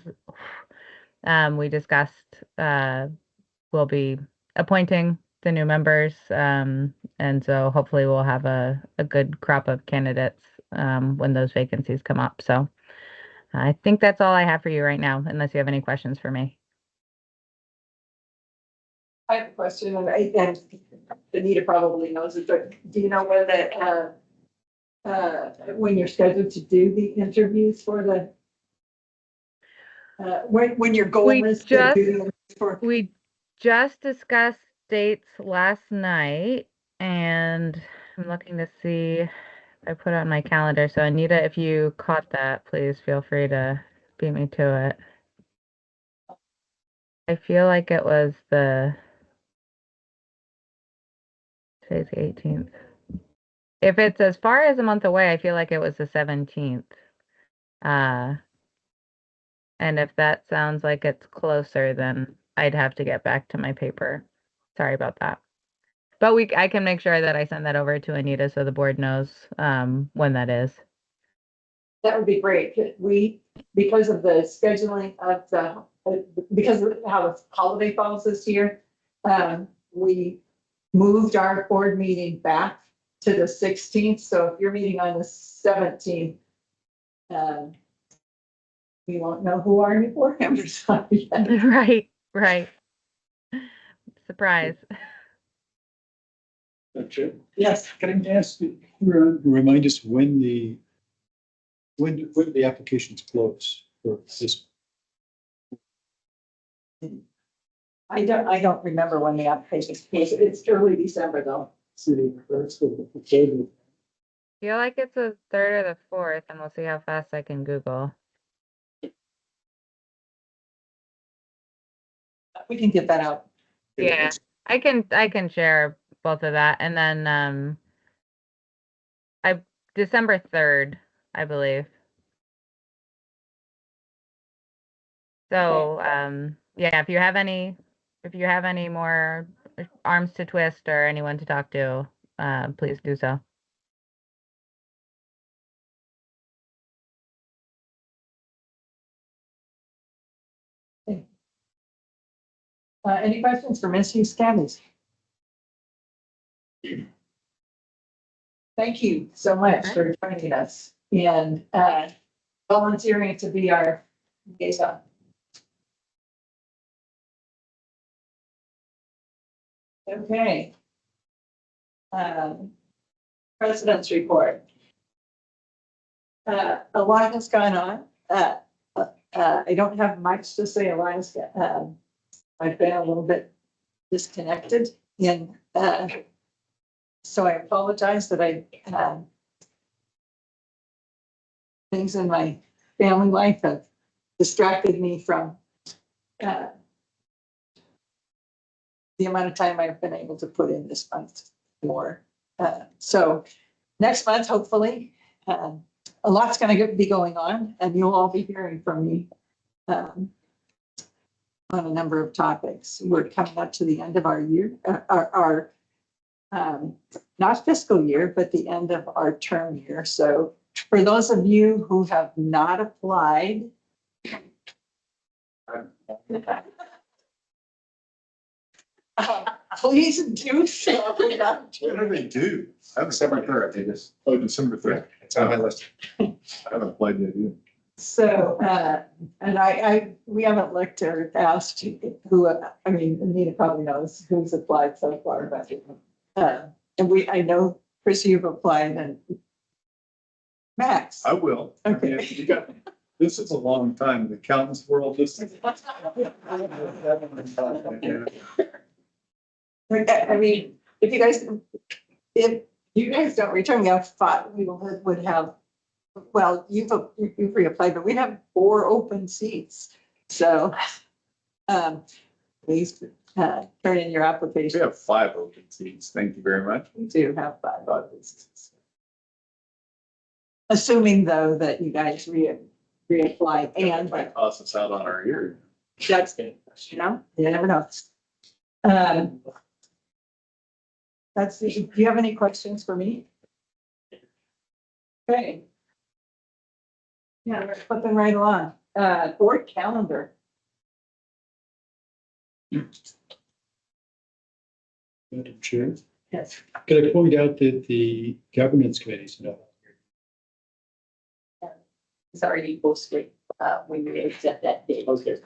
we discussed we'll be appointing the new members. And so hopefully we'll have a good crop of candidates when those vacancies come up. So I think that's all I have for you right now, unless you have any questions for me. I have a question, and Anita probably knows it, but do you know when you're scheduled to do the interviews for the when your goal is to do the interviews for? We just discussed dates last night, and I'm looking to see if I put it on my calendar. So Anita, if you caught that, please feel free to beat me to it. I feel like it was today's the 18th. If it's as far as a month away, I feel like it was the 17th. And if that sounds like it's closer, then I'd have to get back to my paper. Sorry about that. But I can make sure that I send that over to Anita so the board knows when that is. That would be great. Because of the scheduling of because of how the holiday falls this year, we moved our board meeting back to the 16th. So if you're meeting on the 17th, we won't know who our new board members are yet. Right. Surprise. Yes. Can I ask you, remind us when the applications close for this? I don't remember when the application came. It's early December though. Feel like it's the 3rd or the 4th, and we'll see how fast I can Google. We can get that out. Yeah, I can share both of that, and then December 3rd, I believe. So yeah, if you have any more arms to twist or anyone to talk to, please do so. Any questions for Ms. Hughes Candies? Thank you so much for joining us and volunteering to be our liaison. Okay. President's report. A lot has gone on. I don't have much to say. I've been a little bit disconnected in, so I apologize that things in my family life have distracted me from the amount of time I've been able to put in this month more. So next month, hopefully, a lot's going to be going on, and you'll all be hearing from me on a number of topics. We're coming up to the end of our year, our not fiscal year, but the end of our term year. So for those of you who have not applied, please do so. What do they do? December 3rd, they just, oh, December 3rd. It's on my list. I haven't applied yet either. So, and we haven't looked or asked who, I mean, Anita probably knows who's applied so far, but, and I know, Chris, you've applied, and Max. I will. Okay. You got, this is a long time in the accountant's world. This is. I mean, if you guys don't return, we would have, well, you've reapplied, but we'd have 4 open seats. So, please, turn in your We application. have 5 open seats. Thank you very much. We do have 5 open seats. Assuming though that you guys reapply and Might toss us out on our ear. that's, you never know. Do you have any questions for me? Okay. Yeah, we're flipping right along. Board calendar. Madam Chair, Yes. could I point out that the governance committee's not It's already posted, when we accept that date. Okay.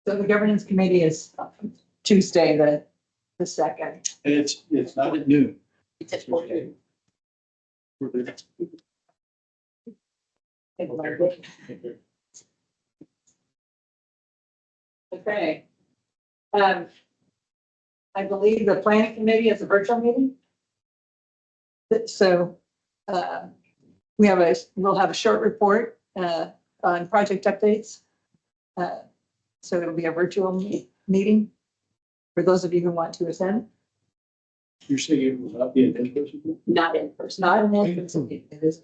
So the governance committee is Tuesday, the 2nd. and it's not at noon. It's at 4:30. Okay. I believe the planning committee is a virtual meeting. So, we'll have a short report, on project updates. So it'll be a virtual meeting for those of you who want to attend. You're saying it will not be an in-person? Not in person. Not an in-person meeting, it is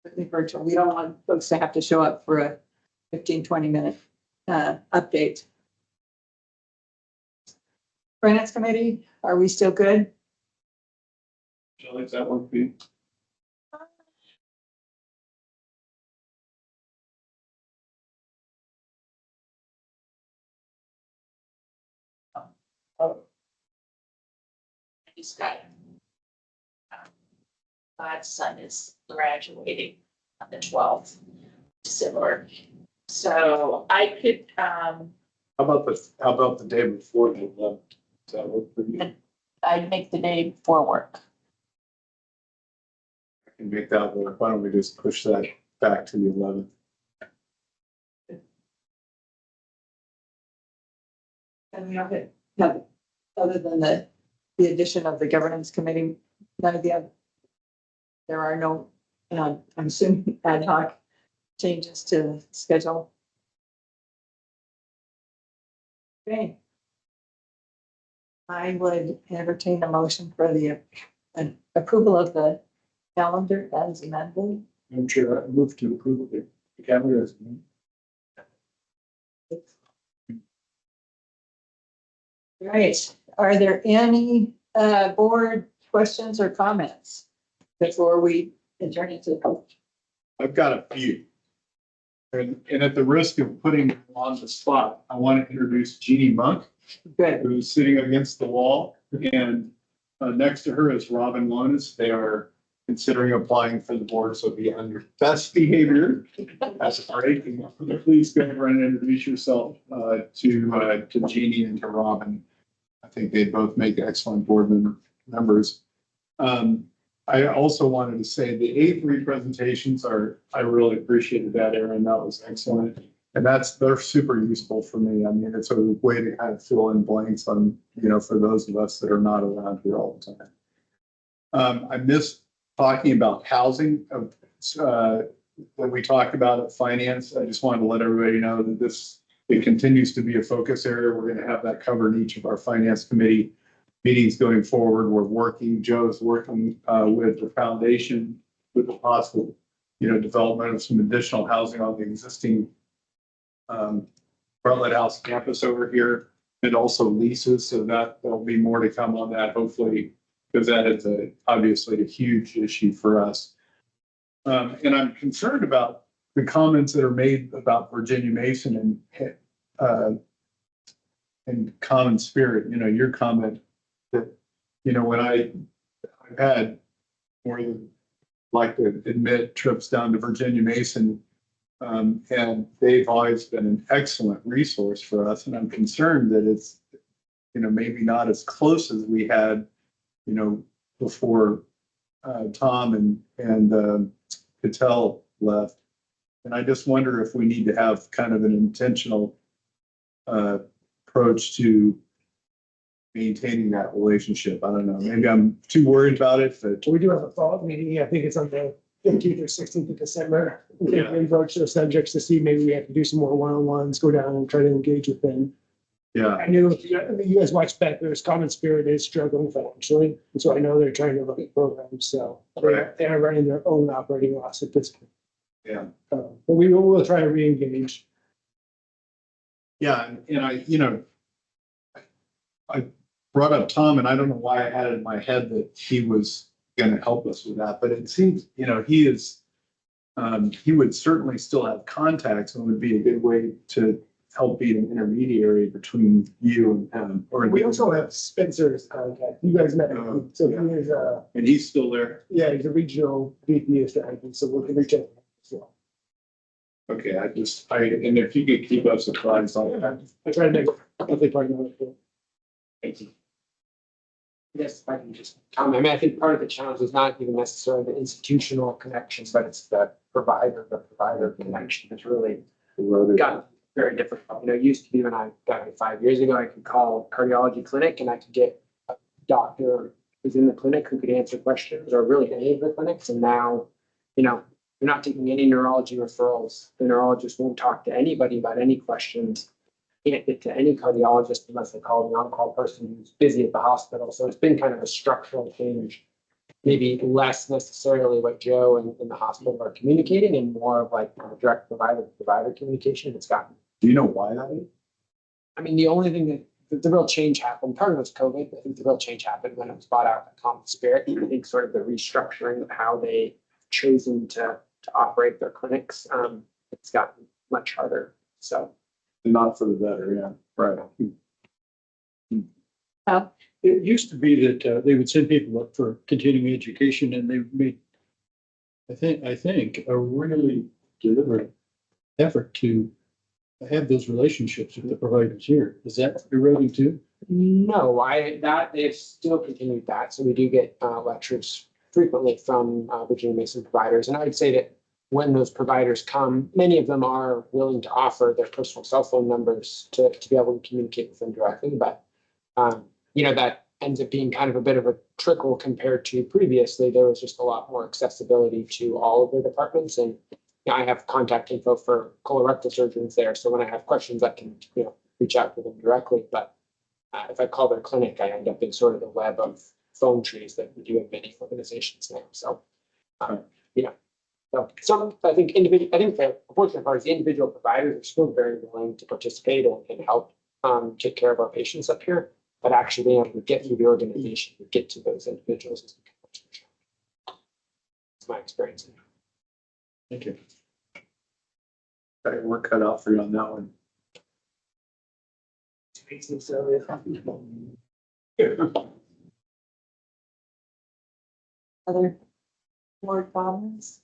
strictly virtual. We don't want folks to have to show up for a 15-20 minute update. Finance committee, are we still good? Shelley, does that work for you? He's got. Godson is graduating on the 12th, December. So I could, How about the day before the 11th? Does that work for you? I'd make the day before work. I can make that work. Why don't we just push that back to the 11th? And we have it, other than the addition of the governance committee, none of the other. There are no, I'm assuming ad hoc changes to the schedule. Okay. I would entertain a motion for the approval of the calendar as amended. I'm sure I move to approve the calendar as amended. Right, are there any board questions or comments before we adjourn into the public? I've got a few. And at the risk of putting him on the spot, I want to introduce Jeannie Monk, Good. who's sitting against the wall. And next to her is Robin Lonis. They are considering applying for the board, so be on your best behavior. That's great. Please go over and introduce yourself to Jeannie and to Robin. I think they both make excellent board members. I also wanted to say the A3 presentations I really appreciated that, Aaron. That was excellent. And they're super useful for me. I mean, it's a way to kind of fill in blanks on, for those of us that are not around here all the time. I missed talking about housing that we talked about at finance. I just wanted to let everybody know that it continues to be a focus area. We're going to have that covered in each of our finance committee meetings going forward. Joe's working with the foundation with the possible, development of some additional housing on the existing Bartlett House campus over here, and also leases. So that there'll be more to come on that, hopefully, because that is obviously a huge issue for us. And I'm concerned about the comments that are made about Virginia Mason and Common Spirit. Your comment that, when I've had more than like to admit trips down to Virginia Mason, and they've always been an excellent resource for us. And I'm concerned that it's, maybe not as close as we had, before Tom and Patel left. And I just wonder if we need to have kind of an intentional approach to maintaining that relationship. I don't know. Maybe I'm too worried about it, but We do have a follow-up meeting. I think it's on the 15th or 16th of December. We Yeah. can approach those subjects to see maybe we have to do some more one-on-ones, go down and try to engage with them. yeah, I know you guys watch Beckers, Common Spirit is struggling financially. And so I know they're trying to look at programs. So they are running their own operating loss at this point. yeah. But we'll try to re-engage. Yeah, and I brought up Tom, and I don't know why I had it in my head that he was going to help us with that, but it seems, he would certainly still have contacts and would be a good way to help be an intermediary between you and him. We also have Spencer's contact. You guys met him. So he is, And he's still there. yeah, he's a regional VP of strategy. So we'll reach out to him as well. Okay, and if you could keep us apprised on that. I try to make monthly part of it. Thank you. Yes, if I can just comment. I mean, I think part of the challenge is not even necessarily the institutional connection, but it's the provider connection. It's really gotten very difficult. It used to be when I got it 5 years ago, I could call a cardiology clinic and I could get a doctor who's in the clinic who could answer questions, or really any of the clinics. And now, you're not taking any neurology referrals. The neurologist won't talk to anybody about any questions. Can't get to any cardiologist unless they call the on-call person who's busy at the hospital. So it's been kind of a structural change, maybe less necessarily what Joe and the hospital are communicating, and more of like direct provider communication. It's gotten. Do you know why that is? I mean, the only thing that the real change happened, part of it was COVID. I think the real change happened when it was bought out by Common Spirit. I think sort of the restructuring of how they chosen to operate their clinics, it's gotten much harder. So. Not for the better, yeah, right. It used to be that they would send people up for continuing education, and they made, I think, a really deliberate effort to have those relationships with the providers here. Is that eroding too? No, they've still continued that. So we do get lectures frequently from Virginia Mason providers. And I would say that when those providers come, many of them are willing to offer their personal cell phone numbers to be able to communicate with them directly. But, that ends up being kind of a bit of a trickle compared to previously. There was just a lot more accessibility to all of their departments. And I have contact info for colorectal surgeons there. So when I have questions, I can, reach out to them directly. But if I call their clinic, I end up in sort of the web of phone trees that we do in many organizations now. So, So I think the unfortunate part is the individual providers are still very willing to participate and help take care of our patients up here, but actually being able to get through the organization to get to those individuals is my experience. Thank you. Got your work cut out for you on that one. Other board comments?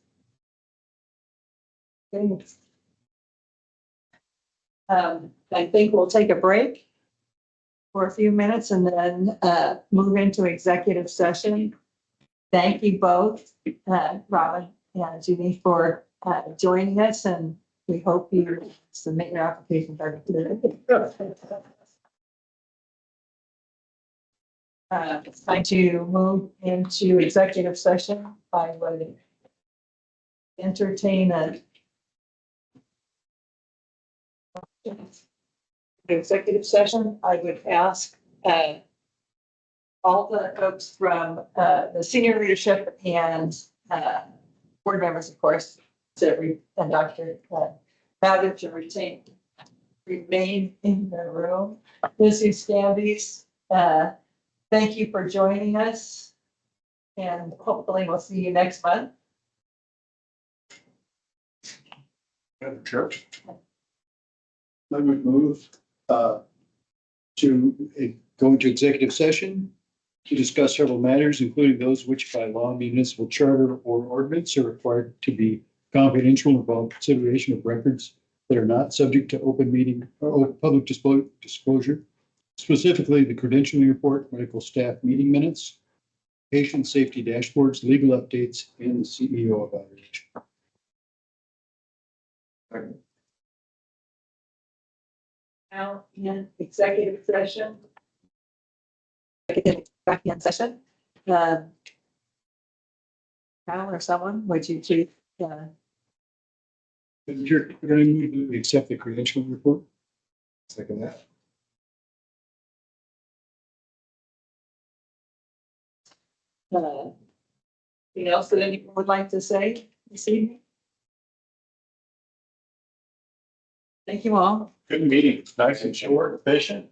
Okay. I think we'll take a break for a few minutes and then move into executive session. Thank you both, Robin and Judy, for joining us, and we hope you submit your application very today. It's time to move into executive session. I would entertain a executive session. I would ask all the folks from the senior leadership and board members, of course, and Dr. Bowden to remain in the room. Lizzie Scambies, thank you for joining us. And hopefully we'll see you next month. Sure. I would move to go into executive session to discuss several matters, including those which by law, municipal charter, or ordinance are required to be confidential involve consideration of records that are not subject to open meeting or public disclosure, specifically the credentialing report, medical staff meeting minutes, patient safety dashboards, legal updates, and the CEO evaluation. Now in executive session. Back in session. Carol or someone, would you please? You're going to move to accept the credentialing report? Second that. Anything else that anyone would like to say this evening? Thank you all. Good meeting. Nice and short, efficient.